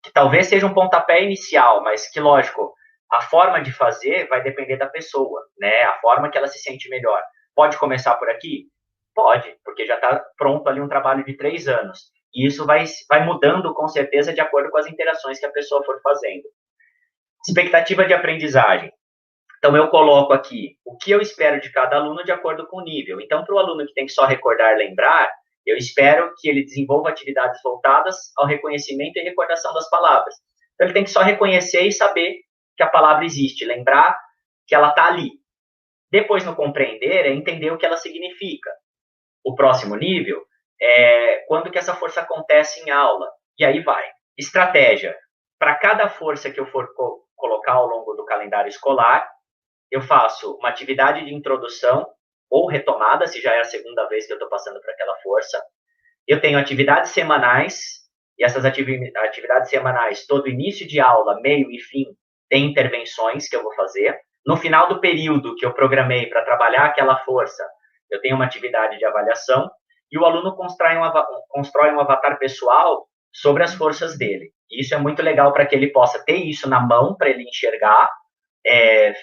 Que talvez seja um pontapé inicial, mas que, lógico, a forma de fazer vai depender da pessoa, né? A forma que ela se sente melhor. Pode começar por aqui? Pode, porque já está pronto ali um trabalho de 3 anos. E isso vai mudando, com certeza, de acordo com as interações que a pessoa for fazendo. Expectativa de aprendizagem. Então, eu coloco aqui o que eu espero de cada aluno de acordo com o nível. Então, para o aluno que tem que só recordar, lembrar, eu espero que ele desenvolva atividades voltadas ao reconhecimento e recordação das palavras. Então, ele tem que só reconhecer e saber que a palavra existe, lembrar que ela está ali. Depois, no compreender, é entender o que ela significa. O próximo nível é quando que essa força acontece em aula. E aí vai. Estratégia. Para cada força que eu for colocar ao longo do calendário escolar, eu faço uma atividade de introdução ou retomada, se já é a segunda vez que eu estou passando por aquela força. Eu tenho atividades semanais, e essas atividades semanais, todo início de aula, meio e fim, tem intervenções que eu vou fazer. No final do período que eu programei para trabalhar aquela força, eu tenho uma atividade de avaliação, e o aluno constrói um avatar pessoal sobre as forças dele. E isso é muito legal para que ele possa ter isso na mão, para ele enxergar,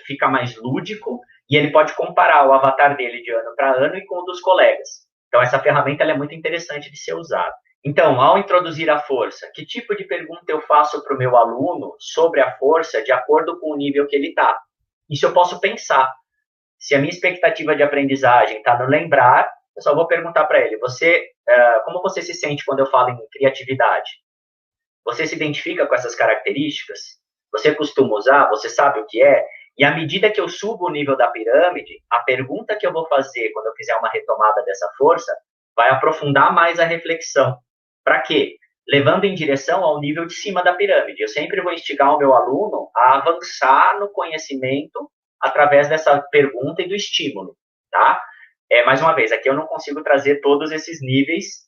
fica mais lúdico, e ele pode comparar o avatar dele de ano para ano e com o dos colegas. Então, essa ferramenta ela é muito interessante de ser usada. Então, ao introduzir a força, que tipo de pergunta eu faço para o meu aluno sobre a força de acordo com o nível que ele está? Isso eu posso pensar. Se a minha expectativa de aprendizagem está no lembrar, eu só vou perguntar para ele, como você se sente quando eu falo em criatividade? Você se identifica com essas características? Você costuma usar? Você sabe o que é? E à medida que eu subo o nível da pirâmide, a pergunta que eu vou fazer quando eu fizer uma retomada dessa força vai aprofundar mais a reflexão. Para quê? Levando em direção ao nível de cima da pirâmide. Eu sempre vou instigar o meu aluno a avançar no conhecimento através dessa pergunta e do estímulo, tá? Mais uma vez, aqui eu não consigo trazer todos esses níveis.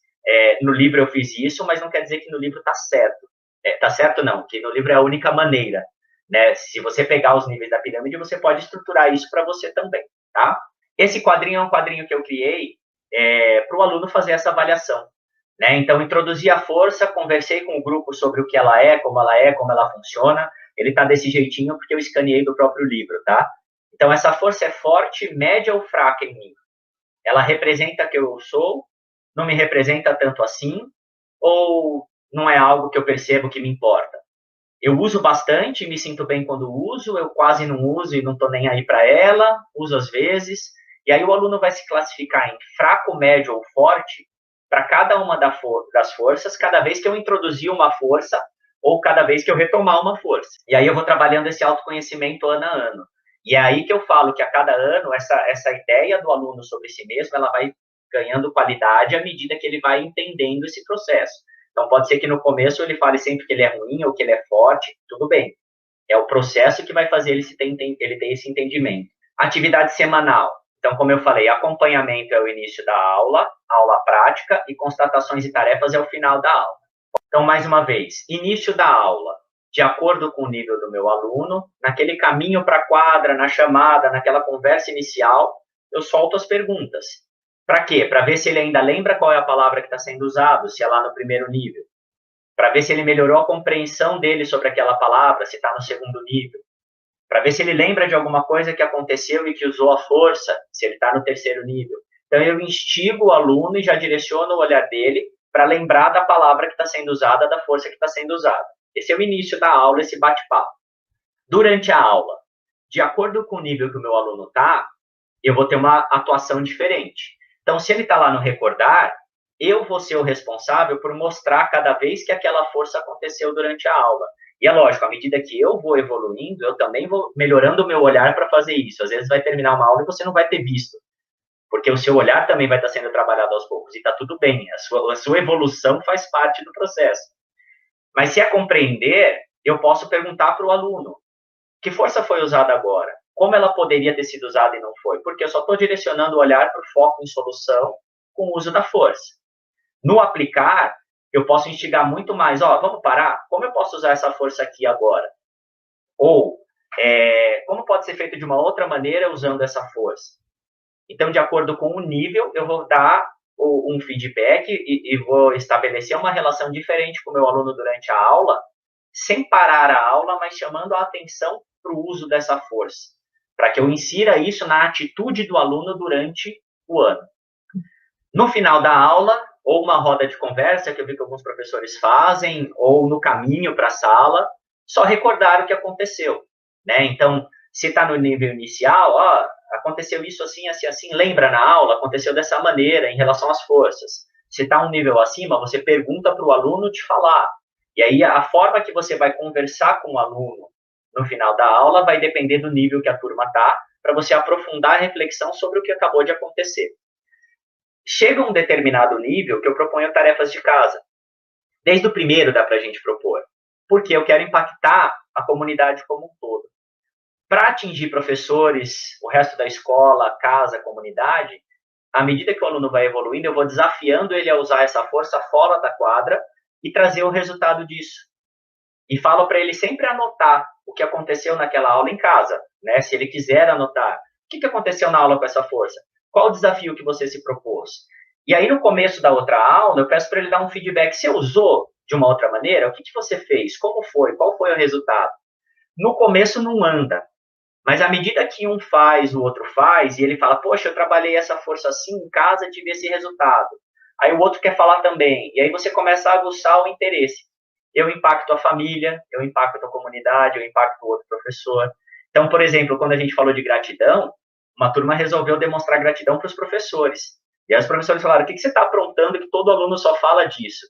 No livro eu fiz isso, mas não quer dizer que no livro está certo. Está certo não, que no livro é a única maneira. Né? Se você pegar os níveis da pirâmide, você pode estruturar isso para você também, tá? Esse quadrinho é um quadrinho que eu criei para o aluno fazer essa avaliação. Né? Então, introduzi a força, conversei com o grupo sobre o que ela é, como ela funciona. Ele está desse jeitinho porque eu escaneei do próprio livro, tá? Então, essa força é forte, média ou fraca em mim? Ela representa que eu sou? Não me representa tanto assim? Ou não é algo que eu percebo que me importa? Eu uso bastante, me sinto bem quando uso, eu quase não uso e não estou nem aí para ela, uso às vezes. E aí o aluno vai se classificar em fraco, médio ou forte para cada uma das forças, cada vez que eu introduzir uma força ou cada vez que eu retomar uma força. E aí eu vou trabalhando esse autoconhecimento ano a ano. E é aí que eu falo que a cada ano essa ideia do aluno sobre si mesmo, ela vai ganhando qualidade à medida que ele vai entendendo esse processo. Então, pode ser que no começo ele fale sempre que ele é ruim ou que ele é forte, tudo bem. É o processo que vai fazer ele ter esse entendimento. Atividade semanal. Então, como eu falei, acompanhamento é o início da aula prática, e constatações e tarefas é o final da aula. Então, mais uma vez, início da aula, de acordo com o nível do meu aluno, naquele caminho para a quadra, na chamada, naquela conversa inicial, eu solto as perguntas. Para quê? Para ver se ele ainda lembra qual é a palavra que está sendo usada, se é lá no primeiro nível. Para ver se ele melhorou a compreensão dele sobre aquela palavra, se está no segundo nível. Para ver se ele lembra de alguma coisa que aconteceu e que usou a força, se ele está no terceiro nível. Então, eu instigo o aluno e já direciono o olhar dele para lembrar da palavra que está sendo usada, da força que está sendo usada. Esse é o início da aula, esse bate-papo. Durante a aula, de acordo com o nível que o meu aluno está, eu vou ter uma atuação diferente. Então, se ele está lá no recordar, eu vou ser o responsável por mostrar cada vez que aquela força aconteceu durante a aula. E é lógico, à medida que eu vou evoluindo, eu também vou melhorando o meu olhar para fazer isso. Às vezes vai terminar uma aula e você não vai ter visto, porque o seu olhar também vai estar sendo trabalhado aos poucos, e está tudo bem, a sua evolução faz parte do processo. Mas se é compreender, eu posso perguntar para o aluno, que força foi usada agora? Como ela poderia ter sido usada e não foi? Porque eu só estou direcionando o olhar para o foco em solução com o uso da força. No aplicar, eu posso instigar muito mais, vamos parar? Como eu posso usar essa força aqui agora? Ou, como pode ser feito de uma outra maneira usando essa força? Então, de acordo com o nível, eu vou dar um feedback e vou estabelecer uma relação diferente com o meu aluno durante a aula, sem parar a aula, mas chamando a atenção para o uso dessa força, para que eu insira isso na atitude do aluno durante o ano. No final da aula, ou uma roda de conversa, que eu vi que alguns professores fazem, ou no caminho para a sala, só recordar o que aconteceu, né? Então, se está no nível inicial, aconteceu isso assim, assim, assim, lembra na aula, aconteceu dessa maneira em relação às forças. Se está um nível acima, você pergunta para o aluno te falar. E aí a forma que você vai conversar com o aluno no final da aula vai depender do nível que a turma está, para você aprofundar a reflexão sobre o que acabou de acontecer. Chega um determinado nível que eu proponho tarefas de casa. Desde o primeiro dá para a gente propor, porque eu quero impactar a comunidade como um todo. Para atingir professores, o resto da escola, casa, comunidade, à medida que o aluno vai evoluindo, eu vou desafiando ele a usar essa força fora da quadra e trazer o resultado disso. E falo para ele sempre anotar o que aconteceu naquela aula em casa, né? Se ele quiser anotar. O que aconteceu na aula com essa força? Qual o desafio que você se propôs? E aí, no começo da outra aula, eu peço para ele dar um feedback. Você usou de uma outra maneira? O que você fez? Como foi? Qual foi o resultado? No começo não anda. Mas à medida que um faz, o outro faz, e ele fala, poxa, eu trabalhei essa força assim em casa, tive esse resultado. Aí o outro quer falar também. E aí você começa a aguçar o interesse. Eu impacto a família, eu impacto a comunidade, eu impacto o outro professor. Então, por exemplo, quando a gente falou de gratidão, uma turma resolveu demonstrar gratidão para os professores. E aí os professores falaram, o que você está aprontando que todo aluno só fala disso?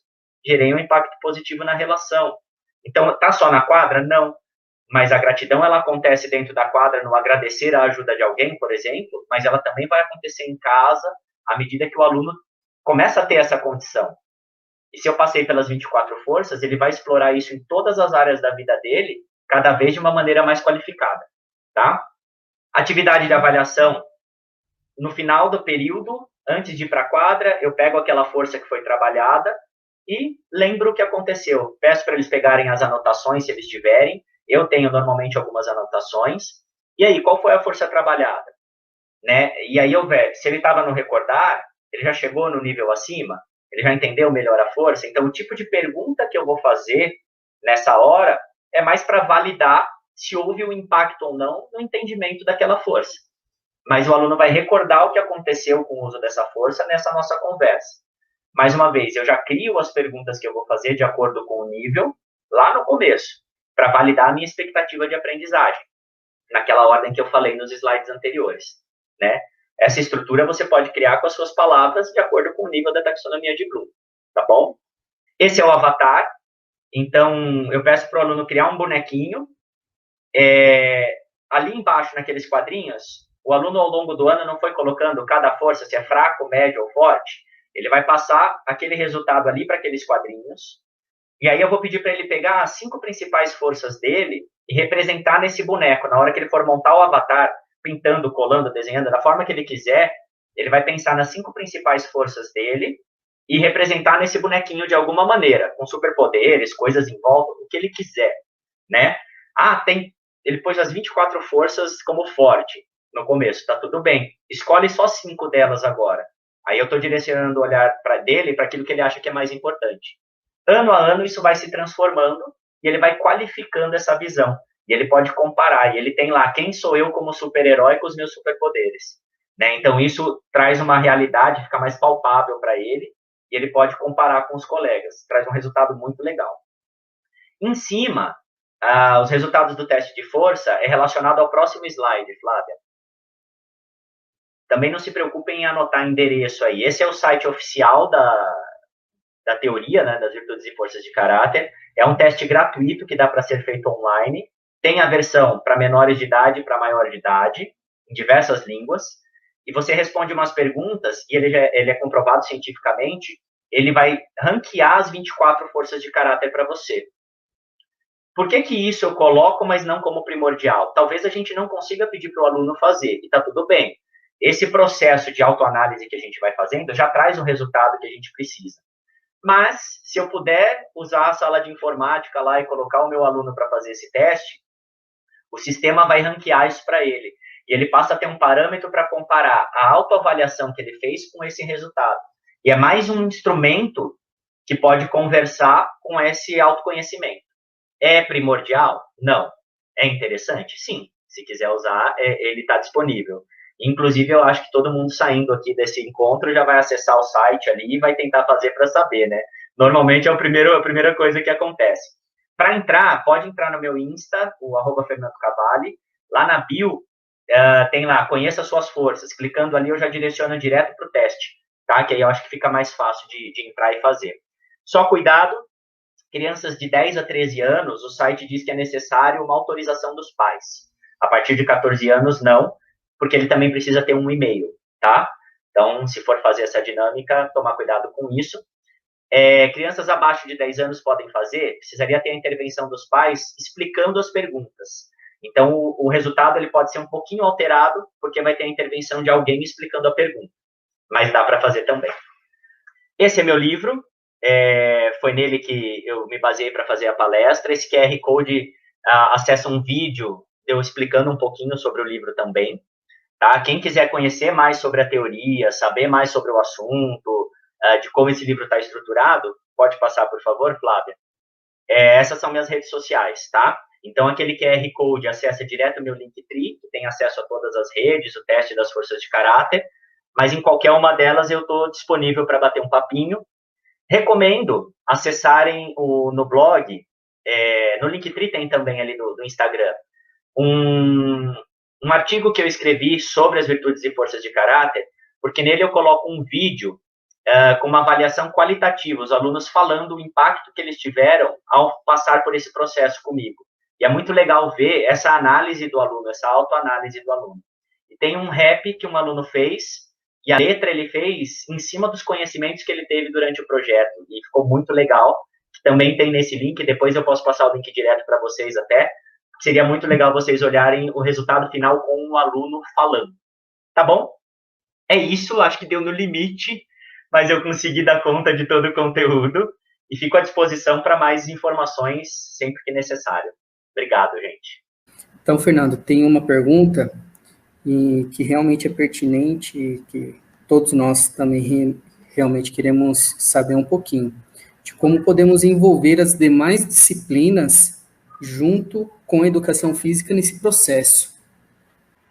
Gerei um impacto positivo na relação. Então, está só na quadra? Não. Mas a gratidão, ela acontece dentro da quadra no agradecer a ajuda de alguém, por exemplo, mas ela também vai acontecer em casa à medida que o aluno começa a ter essa condição. E se eu passei pelas 24 forças, ele vai explorar isso em todas as áreas da vida dele, cada vez de uma maneira mais qualificada, tá? Atividade de avaliação. No final do período, antes de ir para a quadra, eu pego aquela força que foi trabalhada e lembro o que aconteceu. Peço para eles pegarem as anotações, se eles tiverem. Eu tenho normalmente algumas anotações. E aí, qual foi a força trabalhada? Né? E aí eu vejo, se ele estava no recordar, ele já chegou no nível acima, ele já entendeu melhor a força. Então, o tipo de pergunta que eu vou fazer nessa hora é mais para validar se houve um impacto ou não no entendimento daquela força. Mas o aluno vai recordar o que aconteceu com o uso dessa força nessa nossa conversa. Mais uma vez, eu já crio as perguntas que eu vou fazer de acordo com o nível lá no começo, para validar a minha expectativa de aprendizagem, naquela ordem que eu falei nos slides anteriores, né? Essa estrutura você pode criar com as suas palavras de acordo com o nível da taxonomia de Bloom, tá bom? Esse é o avatar. Então, eu peço para o aluno criar um bonequinho. Ali embaixo, naqueles quadrinhos, o aluno, ao longo do ano, não foi colocando cada força, se é fraco, médio ou forte. Ele vai passar aquele resultado ali para aqueles quadrinhos. E aí eu vou pedir para ele pegar as 5 principais forças dele e representar nesse boneco. Na hora que ele for montar o avatar, pintando, colando, desenhando, da forma que ele quiser, ele vai pensar nas 5 principais forças dele e representar nesse bonequinho de alguma maneira, com superpoderes, coisas em volta, o que ele quiser, né? Ele pôs as 24 forças como forte no começo, tá tudo bem. Escolhe só 5 delas agora. Aí eu estou direcionando o olhar dele para aquilo que ele acha que é mais importante. Ano a ano, isso vai se transformando e ele vai qualificando essa visão. E ele pode comparar. E ele tem lá, quem sou eu como super-herói com os meus superpoderes? né? Então, isso traz uma realidade, fica mais palpável para ele, e ele pode comparar com os colegas. Traz um resultado muito legal. Em cima, os resultados do teste de força é relacionado ao próximo slide, Flávia. Também não se preocupem em anotar endereço aí. Esse é o site oficial da teoria, né, das virtudes e forças de caráter. É um teste gratuito que dá para ser feito online. Tem a versão para menores de idade e para maior de idade, em diversas línguas. E você responde umas perguntas, e ele é comprovado cientificamente, ele vai ranquear as 24 forças de caráter para você. Por que isso eu coloco, mas não como primordial? Talvez a gente não consiga pedir para o aluno fazer, e está tudo bem. Esse processo de autoanálise que a gente vai fazendo já traz o resultado que a gente precisa. Mas, se eu puder usar a sala de informática lá e colocar o meu aluno para fazer esse teste, o sistema vai ranquear isso para ele. E ele passa a ter um parâmetro para comparar a autoavaliação que ele fez com esse resultado. E é mais um instrumento que pode conversar com esse autoconhecimento. É primordial? Não. É interessante? Sim. Se quiser usar, ele está disponível. Inclusive, eu acho que todo mundo saindo aqui desse encontro já vai acessar o site ali e vai tentar fazer para saber, né? Normalmente é a primeira coisa que acontece. Para entrar, pode entrar no meu Insta, o @FernandoCavalli. Lá na bio, tem lá, conheça suas forças. Clicando ali, eu já direciono direto para o teste, tá? Que aí eu acho que fica mais fácil de entrar e fazer. Só cuidado, crianças de 10 a 13 anos, o site diz que é necessário uma autorização dos pais. A partir de 14 anos, não, porque ele também precisa ter um e-mail, tá? Então, se for fazer essa dinâmica, tomar cuidado com isso. Crianças abaixo de 10 anos podem fazer, precisaria ter a intervenção dos pais explicando as perguntas. Então, o resultado ele pode ser um pouquinho alterado, porque vai ter a intervenção de alguém explicando a pergunta. Mas dá para fazer também. Esse é meu livro, foi nele que eu me baseei para fazer a palestra. Esse QR Code acessa um vídeo eu explicando um pouquinho sobre o livro também. Tá? Quem quiser conhecer mais sobre a teoria, saber mais sobre o assunto, de como esse livro está estruturado, pode passar, por favor, Flávia. Essas são minhas redes sociais, tá? Então, aquele QR Code acessa direto o meu Linktree, que tem acesso a todas as redes, o teste das forças de caráter, mas em qualquer uma delas eu estou disponível para bater um papinho. Recomendo acessarem no blog, no Linktree tem também ali do Instagram, um artigo que eu escrevi sobre as virtudes e forças de caráter, porque nele eu coloco um vídeo com uma avaliação qualitativa, os alunos falando o impacto que eles tiveram ao passar por esse processo comigo. E é muito legal ver essa análise do aluno, essa autoanálise do aluno. E tem um rap que um aluno fez, e a letra ele fez em cima dos conhecimentos que ele teve durante o projeto. E ficou muito legal. Também tem nesse link, depois eu posso passar o link direto para vocês até. Seria muito legal vocês olharem o resultado final com o aluno falando. Tá bom? É isso, acho que deu no limite, mas eu consegui dar conta de todo o conteúdo e fico à disposição para mais informações sempre que necessário. Obrigado, gente. Então, Fernando, tem uma pergunta que realmente é pertinente e que todos nós também realmente queremos saber um pouquinho de como podemos envolver as demais disciplinas junto com a educação física nesse processo.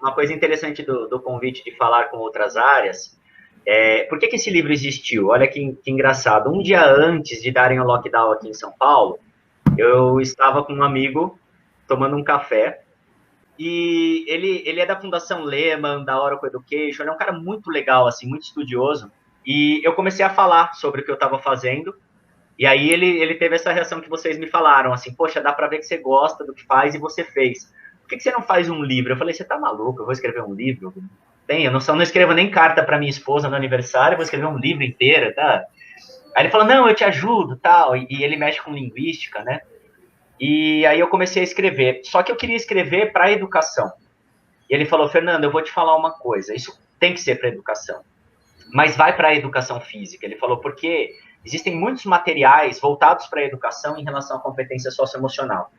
Uma coisa interessante do convite de falar com outras áreas por que esse livro existiu? Olha que engraçado. Um dia antes de darem o lockdown aqui em São Paulo, eu estava com um amigo tomando um café e ele é da Fundação Lehman, da Oracle Education, é um cara muito legal, assim, muito estudioso, e eu comecei a falar sobre o que eu estava fazendo. E aí ele teve essa reação que vocês me falaram, assim, poxa, dá pra ver que você gosta do que faz e você fez. Por que você não faz um livro? Eu falei, você tá maluco? Eu vou escrever um livro? Eu não escrevo nem carta pra minha esposa no aniversário, eu vou escrever um livro inteiro, tá? Aí ele falou, não, eu te ajudo, tal, e ele mexe com linguística, né? E aí eu comecei a escrever, só que eu queria escrever para educação. E ele falou, Fernando, eu vou te falar uma coisa, isso tem que ser para educação, mas vai para a educação física. Ele falou, porque existem muitos materiais voltados para a educação em relação à competência socioemocional.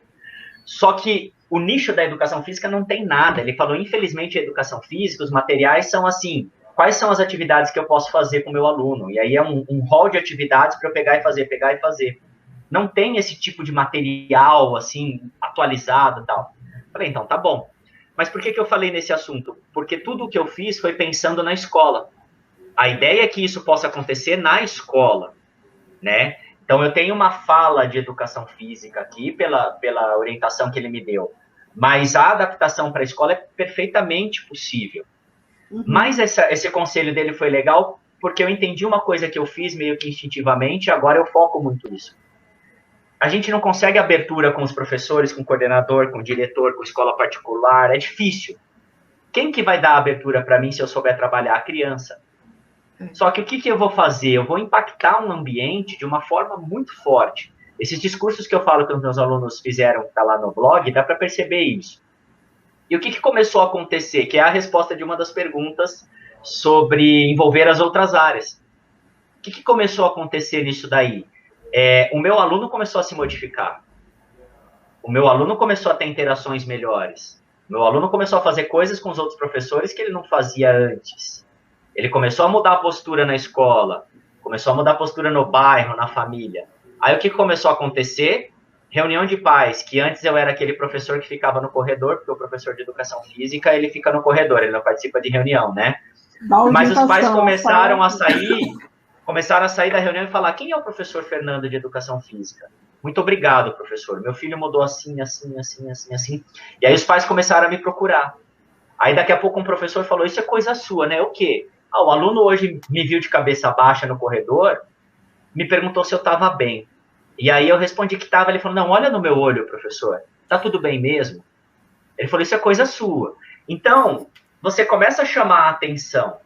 Só que o nicho da educação física não tem nada. Ele falou, infelizmente, a educação física, os materiais são assim, quais são as atividades que eu posso fazer com o meu aluno? E aí é um rol de atividades para eu pegar e fazer. Não tem esse tipo de material, assim, atualizado e tal. Falei, então, tá bom. Mas por que eu falei nesse assunto? Porque tudo o que eu fiz foi pensando na escola. A ideia é que isso possa acontecer na escola, né? Então, eu tenho uma fala de educação física aqui, pela orientação que ele me deu, mas a adaptação para a escola é perfeitamente possível. Mas esse conselho dele foi legal, porque eu entendi uma coisa que eu fiz meio que instintivamente, e agora eu foco muito nisso. A gente não consegue abertura com os professores, com o coordenador, com o diretor, com a escola particular, é difícil. Quem que vai dar abertura para mim se eu souber trabalhar? A criança. Só que o que eu vou fazer? Eu vou impactar um ambiente de uma forma muito forte. Esses discursos que eu falo que os meus alunos fizeram, tá lá no blog, dá para perceber isso. E o que começou a acontecer? Que é a resposta de uma das perguntas sobre envolver as outras áreas. O que começou a acontecer nisso daí? O meu aluno começou a se modificar. O meu aluno começou a ter interações melhores. O meu aluno começou a fazer coisas com os outros professores que ele não fazia antes. Ele começou a mudar a postura na escola, começou a mudar a postura no bairro, na família. Aí o que começou a acontecer? Reunião de pais, que antes eu era aquele professor que ficava no corredor, porque o professor de educação física, ele fica no corredor, ele não participa de reunião, né? Mas os pais começaram a sair da reunião e falar, quem é o professor Fernando de educação física? Muito obrigado, professor. Meu filho mudou assim. E aí os pais começaram a me procurar. Aí daqui a pouco um professor falou, isso é coisa sua, né? O quê? O aluno hoje me viu de cabeça baixa no corredor, me perguntou se eu estava bem. E aí eu respondi que estava, ele falou, não, olha no meu olho, professor, tá tudo bem mesmo? Ele falou, isso é coisa sua. Então, você começa a chamar a atenção.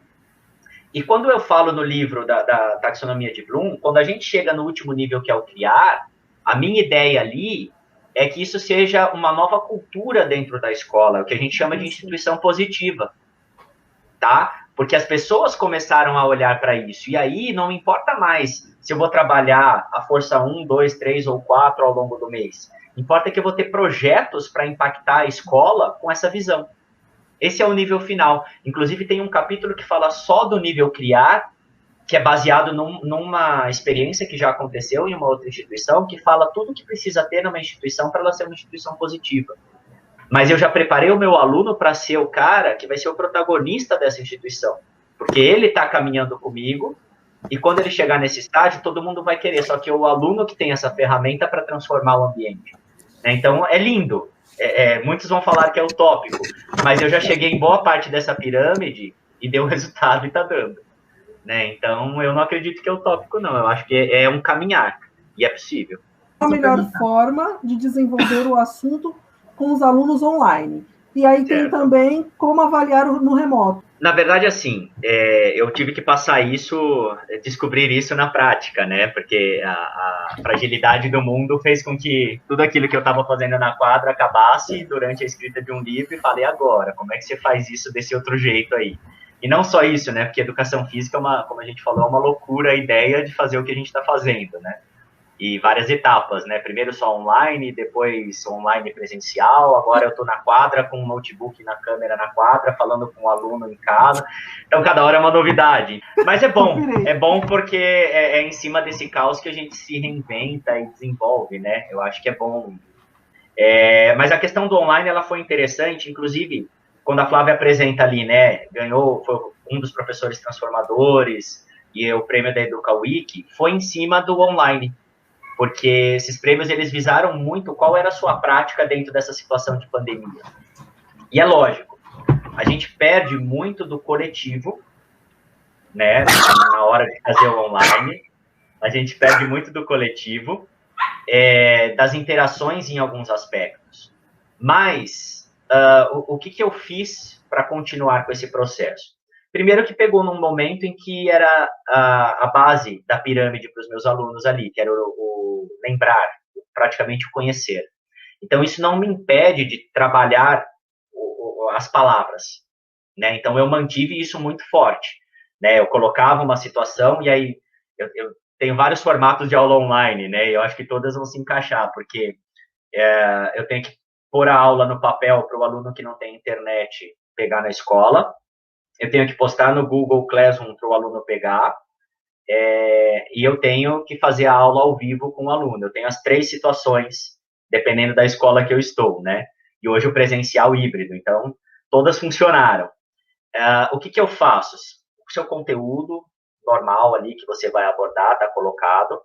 E quando eu falo no livro da taxonomia de Bloom, quando a gente chega no último nível, que é o criar, a minha ideia ali é que isso seja uma nova cultura dentro da escola, o que a gente chama de instituição positiva, tá? Porque as pessoas começaram a olhar para isso, e aí não importa mais se eu vou trabalhar a força 1, 2, 3 ou 4 ao longo do mês. Importa que eu vou ter projetos para impactar a escola com essa visão. Esse é o nível final. Inclusive, tem um capítulo que fala só do nível criar, que é baseado numa experiência que já aconteceu em uma outra instituição, que fala tudo que precisa ter numa instituição para ela ser uma instituição positiva. Mas eu já preparei o meu aluno para ser o cara que vai ser o protagonista dessa instituição. Porque ele está caminhando comigo, e quando ele chegar nesse estágio, todo mundo vai querer. Só que é o aluno que tem essa ferramenta para transformar o ambiente. Então, é lindo. Muitos vão falar que é utópico, mas eu já cheguei em boa parte dessa pirâmide e deu resultado e está dando. Então, eu não acredito que é utópico, não. Eu acho que é um caminhar, e é possível. A melhor forma de desenvolver o assunto com os alunos online. E aí tem também como avaliar no remoto. Na verdade, assim, eu tive que passar isso, descobrir isso na prática, né? Porque a fragilidade do mundo fez com que tudo aquilo que eu estava fazendo na quadra acabasse durante a escrita de um livro, e falei, agora, como é que você faz isso desse outro jeito aí? E não só isso, né? Porque educação física, como a gente falou, é uma loucura a ideia de fazer o que a gente está fazendo, né? E várias etapas, né? Primeiro só online, depois online presencial, agora eu estou na quadra com um notebook na câmera na quadra, falando com um aluno em casa. Então, cada hora é uma novidade. Mas é bom porque é em cima desse caos que a gente se reinventa e desenvolve, né? Eu acho que é bom. Mas a questão do online, ela foi interessante, inclusive, quando a Flávia apresenta ali, né? Ganhou, foi um dos professores transformadores, e o prêmio da Educa Week, foi em cima do online. Porque esses prêmios, eles visaram muito qual era a sua prática dentro dessa situação de pandemia. E é lógico, a gente perde muito do coletivo, né, na hora de fazer o online, a gente perde muito do coletivo, das interações em alguns aspectos. Mas, o que eu fiz para continuar com esse processo? Primeiro que pegou num momento em que era a base da pirâmide para os meus alunos ali, que era o lembrar, praticamente o conhecer. Então, isso não me impede de trabalhar as palavras, né? Então, eu mantive isso muito forte, né? Eu colocava uma situação, e aí eu tenho vários formatos de aula online, né? E eu acho que todas vão se encaixar, porque eu tenho que pôr a aula no papel para o aluno que não tem internet pegar na escola, eu tenho que postar no Google Classroom para o aluno pegar, e eu tenho que fazer a aula ao vivo com o aluno. Eu tenho as 3 situações, dependendo da escola que eu estou, né? e hoje o presencial híbrido, então todas funcionaram. O que eu faço? O seu conteúdo normal ali que você vai abordar está colocado,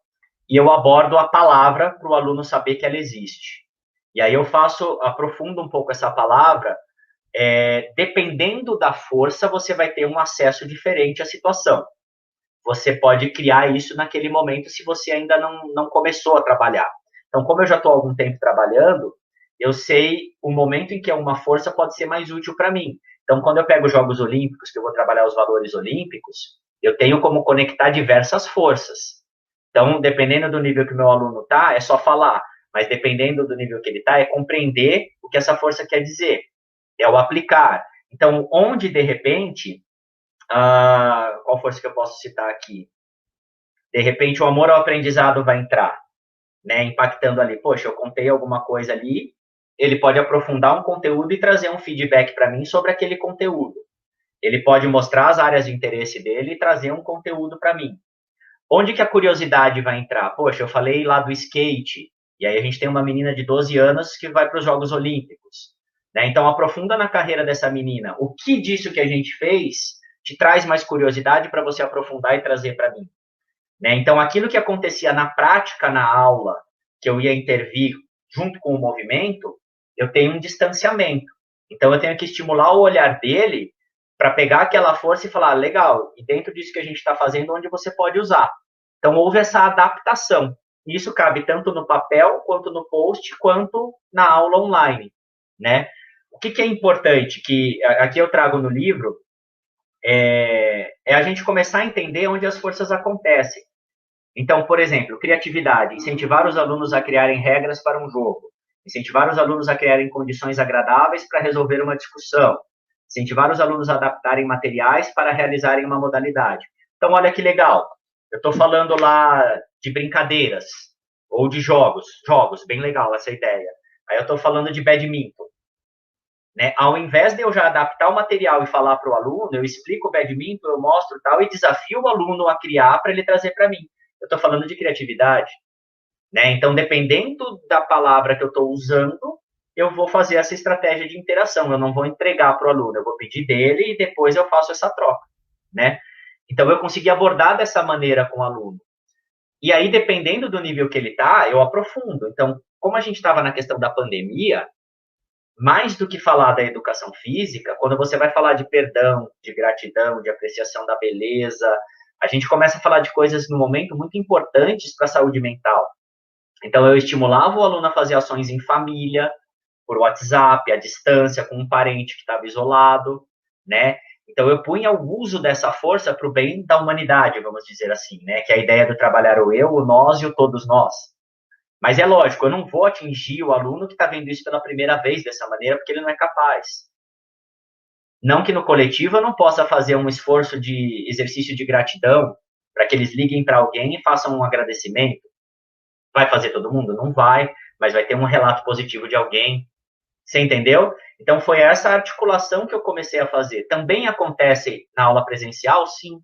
e eu abordo a palavra para o aluno saber que ela existe. E aí eu aprofundo um pouco essa palavra, dependendo da força, você vai ter um acesso diferente à situação. Você pode criar isso naquele momento se você ainda não começou a trabalhar. Então, como eu já estou há algum tempo trabalhando, eu sei o momento em que uma força pode ser mais útil para mim. Então, quando eu pego os Jogos Olímpicos, que eu vou trabalhar os valores olímpicos, eu tenho como conectar diversas forças. Então, dependendo do nível que o meu aluno está, é só falar. Mas dependendo do nível que ele está, é compreender o que essa força quer dizer. É o aplicar. Então, onde, de repente, qual força que eu posso citar aqui? De repente, o amor ao aprendizado vai entrar, né, impactando ali. Poxa, eu contei alguma coisa ali, ele pode aprofundar um conteúdo e trazer um feedback para mim sobre aquele conteúdo. Ele pode mostrar as áreas de interesse dele e trazer um conteúdo para mim. Onde que a curiosidade vai entrar? Poxa, eu falei lá do skate, e aí a gente tem uma menina de 12 anos que vai para os Jogos Olímpicos, né? Então, aprofunda na carreira dessa menina. O que disso que a gente fez te traz mais curiosidade para você aprofundar e trazer para mim, né? Então, aquilo que acontecia na prática, na aula, que eu ia intervir junto com o movimento, eu tenho um distanciamento. Então, eu tenho que estimular o olhar dele para pegar aquela força e falar, legal, e dentro disso que a gente está fazendo, onde você pode usar. Então, houve essa adaptação. E isso cabe tanto no papel, quanto no post, quanto na aula online, né? O que é importante, que aqui eu trago no livro, é a gente começar a entender onde as forças acontecem. Então, por exemplo, criatividade, incentivar os alunos a criarem regras para um jogo, incentivar os alunos a criarem condições agradáveis para resolver uma discussão, incentivar os alunos a adaptarem materiais para realizarem uma modalidade. Então, olha que legal, eu estou falando lá de brincadeiras, ou de jogos, bem legal essa ideia. Aí eu estou falando de badminton, né? Ao invés de eu já adaptar o material e falar para o aluno, eu explico o badminton, eu mostro tal, e desafio o aluno a criar para ele trazer para mim. Eu estou falando de criatividade, né? Então, dependendo da palavra que eu estou usando, eu vou fazer essa estratégia de interação. Eu não vou entregar para o aluno, eu vou pedir dele e depois eu faço essa troca, né? Então, eu consegui abordar dessa maneira com o aluno. E aí, dependendo do nível que ele está, eu aprofundo. Então, como a gente estava na questão da pandemia, mais do que falar da educação física, quando você vai falar de perdão, de gratidão, de apreciação da beleza, a gente começa a falar de coisas no momento muito importantes para a saúde mental. Então, eu estimulava o aluno a fazer ações em família, por WhatsApp, à distância, com um parente que estava isolado, né? Então, eu punha o uso dessa força para o bem da humanidade, vamos dizer assim, né? Que é a ideia do trabalhar o eu, o nós e o todos nós. Mas é lógico, eu não vou atingir o aluno que está vendo isso pela primeira vez dessa maneira, porque ele não é capaz. Não que no coletivo eu não possa fazer um esforço de exercício de gratidão para que eles liguem para alguém e façam um agradecimento. Vai fazer todo mundo? Não vai, mas vai ter um relato positivo de alguém. Você entendeu? Então, foi essa articulação que eu comecei a fazer. Também acontece na aula presencial, sim,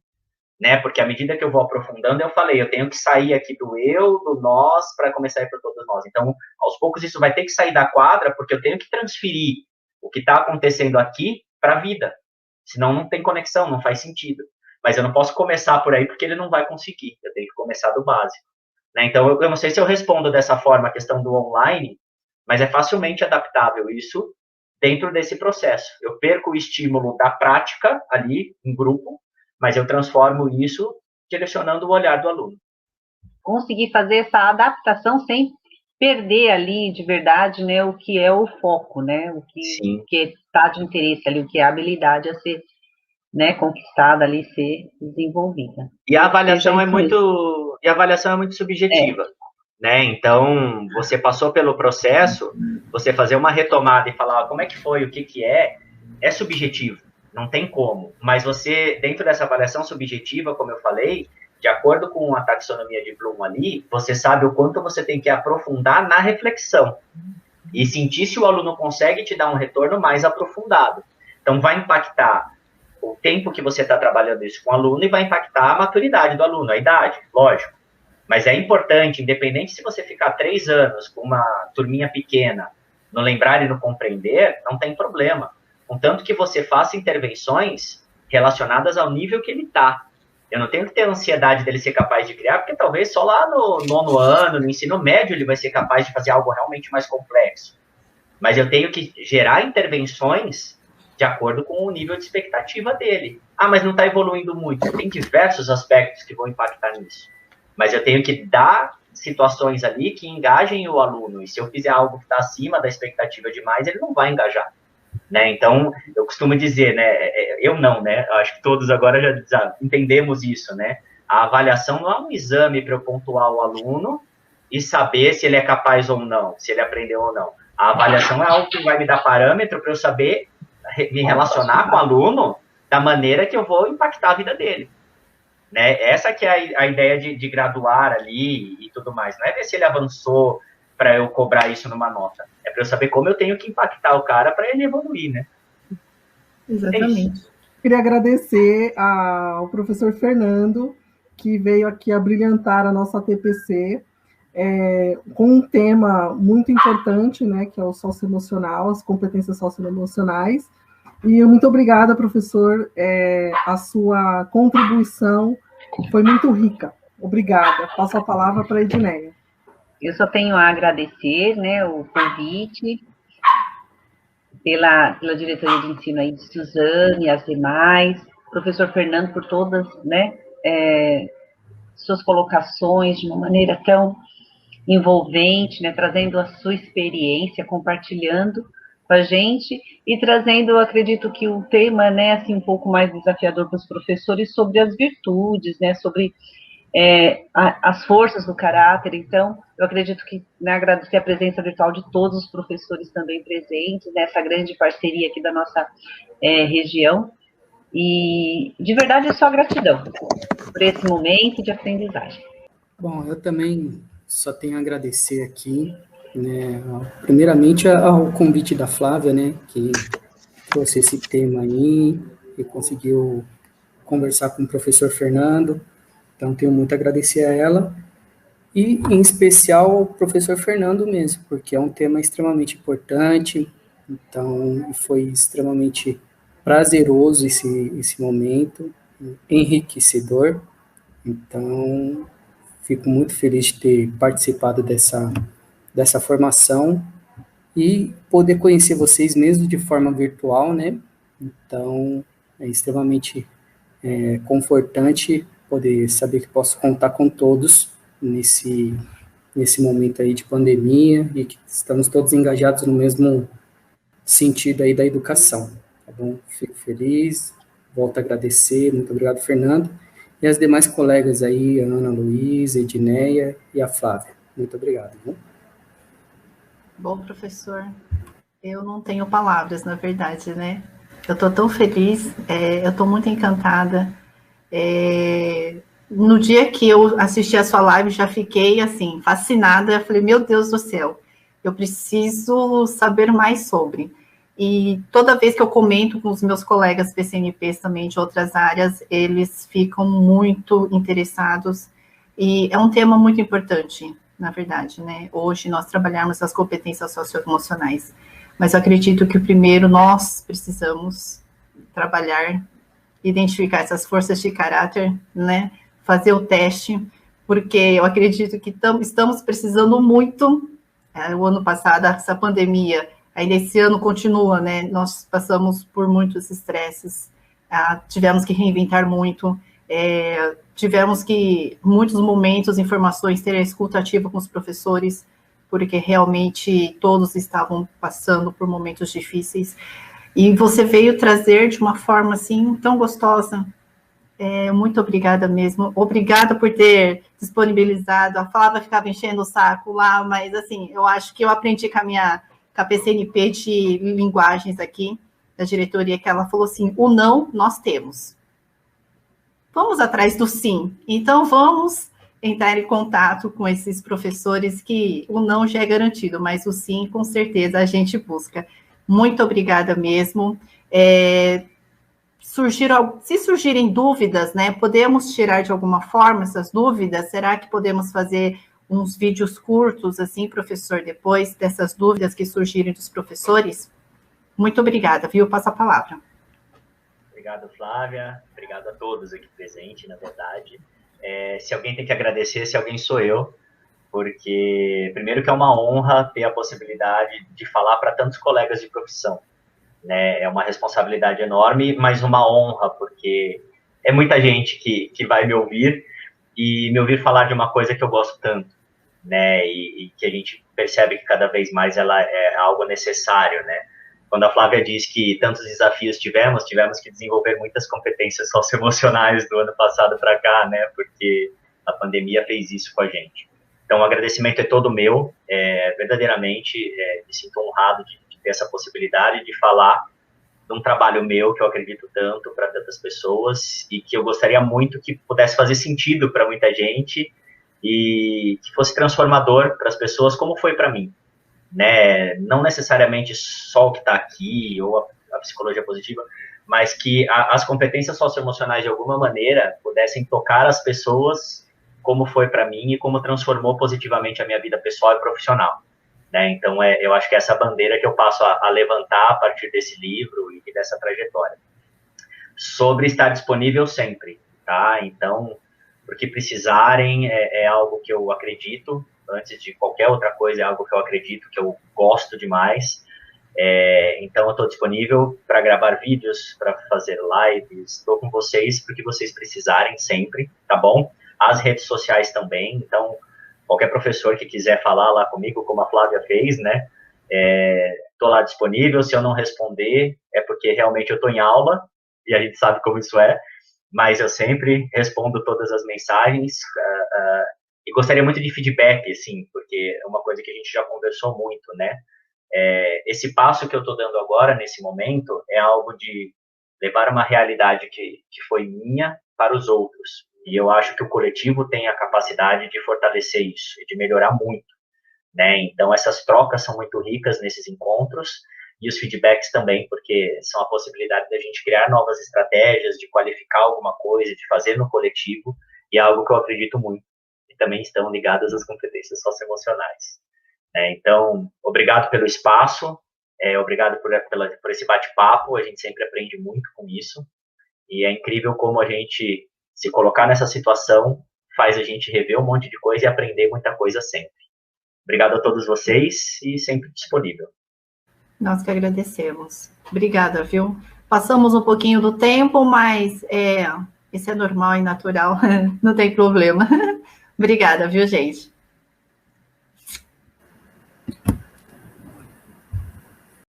né? Porque à medida que eu vou aprofundando, eu falei, eu tenho que sair aqui do eu, do nós, para começar a ir para todos nós. Então, aos poucos, isso vai ter que sair da quadra, porque eu tenho que transferir o que está acontecendo aqui para a vida. Senão, não tem conexão, não faz sentido. Mas eu não posso começar por aí, porque ele não vai conseguir. Eu tenho que começar do básico, né? Então, eu não sei se eu respondo dessa forma a questão do online, mas é facilmente adaptável isso dentro desse processo. Eu perco o estímulo da prática ali, em grupo, mas eu transformo isso direcionando o olhar do aluno. Conseguir fazer essa adaptação sem perder ali, de verdade, né, o que é o foco, né, o que está de interesse ali, o que é a habilidade a ser, né, conquistada ali, ser desenvolvida. E a avaliação é muito subjetiva. Né? Então, você passou pelo processo, você fazer uma retomada e falar como é que foi, o que é subjetivo, não tem como. Mas você, dentro dessa avaliação subjetiva, como eu falei, de acordo com a taxonomia de Bloom ali, você sabe o quanto você tem que aprofundar na reflexão e sentir se o aluno consegue te dar um retorno mais aprofundado. Então, vai impactar o tempo que você está trabalhando isso com o aluno e vai impactar a maturidade do aluno, a idade, lógico. Mas é importante, independente se você ficar 3 anos com uma turminha pequena, no lembrar e no compreender, não tem problema. Contanto que você faça intervenções relacionadas ao nível que ele está. Eu não tenho que ter ansiedade dele ser capaz de criar, porque talvez só lá no 9º ano, no ensino médio, ele vai ser capaz de fazer algo realmente mais complexo. Mas eu tenho que gerar intervenções de acordo com o nível de expectativa dele. Ah, mas não está evoluindo muito. Tem diversos aspectos que vão impactar nisso. Mas eu tenho que dar situações ali que engajem o aluno. E se eu fizer algo que está acima da expectativa demais, ele não vai engajar. Né? Então, eu costumo dizer, né? Eu não, né? Acho que todos agora já entendemos isso, né? A avaliação não é um exame para eu pontuar o aluno e saber se ele é capaz ou não, se ele aprendeu ou não. A avaliação é algo que vai me dar parâmetro para eu saber me relacionar com o aluno da maneira que eu vou impactar a vida dele. Né? Essa que é a ideia de graduar ali e tudo mais. Não é ver se ele avançou para eu cobrar isso numa nota. É para eu saber como eu tenho que impactar o cara para ele evoluir, né? Exatamente. Queria agradecer ao professor Fernando, que veio aqui abrilhantar a nossa TPC, com um tema muito importante, né, que é o socioemocional, as competências socioemocionais. E muito obrigada, professor, a sua contribuição foi muito rica. Obrigada. Passo a palavra para a Edneia. Eu só tenho a agradecer, né, o convite pela diretoria de ensino aí de Suzane e as demais, professor Fernando por todas, né, suas colocações de uma maneira tão envolvente, né, trazendo a sua experiência, compartilhando com a gente e trazendo, eu acredito que o tema, né, assim, um pouco mais desafiador para os professores sobre as virtudes, né, sobre as forças do caráter. Então, eu acredito que, né, agradecer a presença virtual de todos os professores também presentes, nessa grande parceria aqui da nossa região, e de verdade é só gratidão por esse momento de aprendizagem. Bom, eu também só tenho a agradecer aqui, né, primeiramente ao convite da Flávia, né, que trouxe esse tema aí e conseguiu conversar com o professor Fernando. Então, tenho muito a agradecer a ela, e, em especial, ao professor Fernando mesmo, porque é um tema extremamente importante, então, foi extremamente prazeroso esse momento, enriquecedor. Então, fico muito feliz de ter participado dessa formação e poder conhecer vocês mesmo de forma virtual, né? Então, é extremamente confortante poder saber que posso contar com todos nesse momento aí de pandemia e que estamos todos engajados no mesmo sentido aí da educação, tá bom? Fico feliz, volto a agradecer, muito obrigado, Fernando, e as demais colegas aí, a Ana Luísa, a Edneia e a Flávia. Muito obrigado. Viu? Bom, professor, eu não tenho palavras, na verdade, né? Eu estou tão feliz, eu estou muito encantada. No dia que eu assisti a sua live, já fiquei, assim, fascinada. Eu falei, meu Deus do céu, eu preciso saber mais sobre. E toda vez que eu comento com os meus colegas PCNPs também de outras áreas, eles ficam muito interessados. E é um tema muito importante, na verdade, né? Hoje nós trabalhamos as competências socioemocionais. Mas eu acredito que o primeiro nós precisamos trabalhar, identificar essas forças de caráter, né? Fazer o teste, porque eu acredito que estamos precisando muito. O ano passado, essa pandemia, ainda esse ano continua, né? Nós passamos por muitos estresses, tivemos que reinventar muito, tivemos que, muitos momentos, informações, ter a escuta ativa com os professores, porque realmente todos estavam passando por momentos difíceis. E você veio trazer de uma forma, assim, tão gostosa. Muito obrigada mesmo. Obrigada por ter disponibilizado. A Flávia ficava enchendo o saco lá, mas, assim, eu acho que eu aprendi com a PCNP de linguagens aqui, da diretoria, que ela falou assim, o não nós temos. Vamos atrás do sim. Então, vamos entrar em contato com esses professores que o não já é garantido, mas o sim, com certeza, a gente busca. Muito obrigada mesmo. Se surgirem dúvidas, né, podemos tirar de alguma forma essas dúvidas? Será que podemos fazer uns vídeos curtos, assim, professor, depois dessas dúvidas que surgirem dos professores? Muito obrigada, viu? Passo a palavra. Obrigado, Flávia. Obrigado a todos aqui presentes, na verdade. Se alguém tem que agradecer, se alguém sou eu, porque, primeiro, que é uma honra ter a possibilidade de falar para tantos colegas de profissão, né? É uma responsabilidade enorme, mas uma honra, porque é muita gente que vai me ouvir e me ouvir falar de uma coisa que eu gosto tanto, né? E que a gente percebe que cada vez mais ela é algo necessário, né? Quando a Flávia diz que tantos desafios tivemos que desenvolver muitas competências socioemocionais do ano passado para cá, né? Porque a pandemia fez isso com a gente. Então, o agradecimento é todo meu, verdadeiramente, me sinto honrado de ter essa possibilidade de falar de um trabalho meu que eu acredito tanto para tantas pessoas e que eu gostaria muito que pudesse fazer sentido para muita gente e que fosse transformador para as pessoas, como foi para mim, né? Não necessariamente só o que está aqui ou a psicologia positiva, mas que as competências socioemocionais, de alguma maneira, pudessem tocar as pessoas como foi para mim e como transformou positivamente a minha vida pessoal e profissional, né? Então, eu acho que é essa bandeira que eu passo a levantar a partir desse livro e dessa trajetória. Sobre estar disponível sempre, tá? Então, porque precisarem é algo que eu acredito, antes de qualquer outra coisa, é algo que eu acredito, que eu gosto demais. Então, eu estou disponível para gravar vídeos, para fazer lives, estou com vocês porque vocês precisarem sempre, tá bom? As redes sociais também, então, qualquer professor que quiser falar lá comigo, como a Flávia fez, né, estou lá disponível. Se eu não responder, é porque realmente eu estou em aula, e a gente sabe como isso é, mas eu sempre respondo todas as mensagens, e gostaria muito de feedback, assim, porque é uma coisa que a gente já conversou muito, né, esse passo que eu estou dando agora, nesse momento, é algo de levar uma realidade que foi minha para os outros. E eu acho que o coletivo tem a capacidade de fortalecer isso e de melhorar muito, né? Então, essas trocas são muito ricas nesses encontros e os feedbacks também, porque são a possibilidade da gente criar novas estratégias, de qualificar alguma coisa, de fazer no coletivo, e é algo que eu acredito muito. E também estão ligadas às competências socioemocionais. Então, obrigado pelo espaço, obrigado por esse bate-papo, a gente sempre aprende muito com isso, e é incrível como a gente se colocar nessa situação faz a gente rever um monte de coisa e aprender muita coisa sempre. Obrigado a todos vocês e sempre disponível. Nós que agradecemos. Obrigada, viu? Passamos um pouquinho do tempo, mas isso é normal e natural, não tem problema. Obrigada, viu, gente?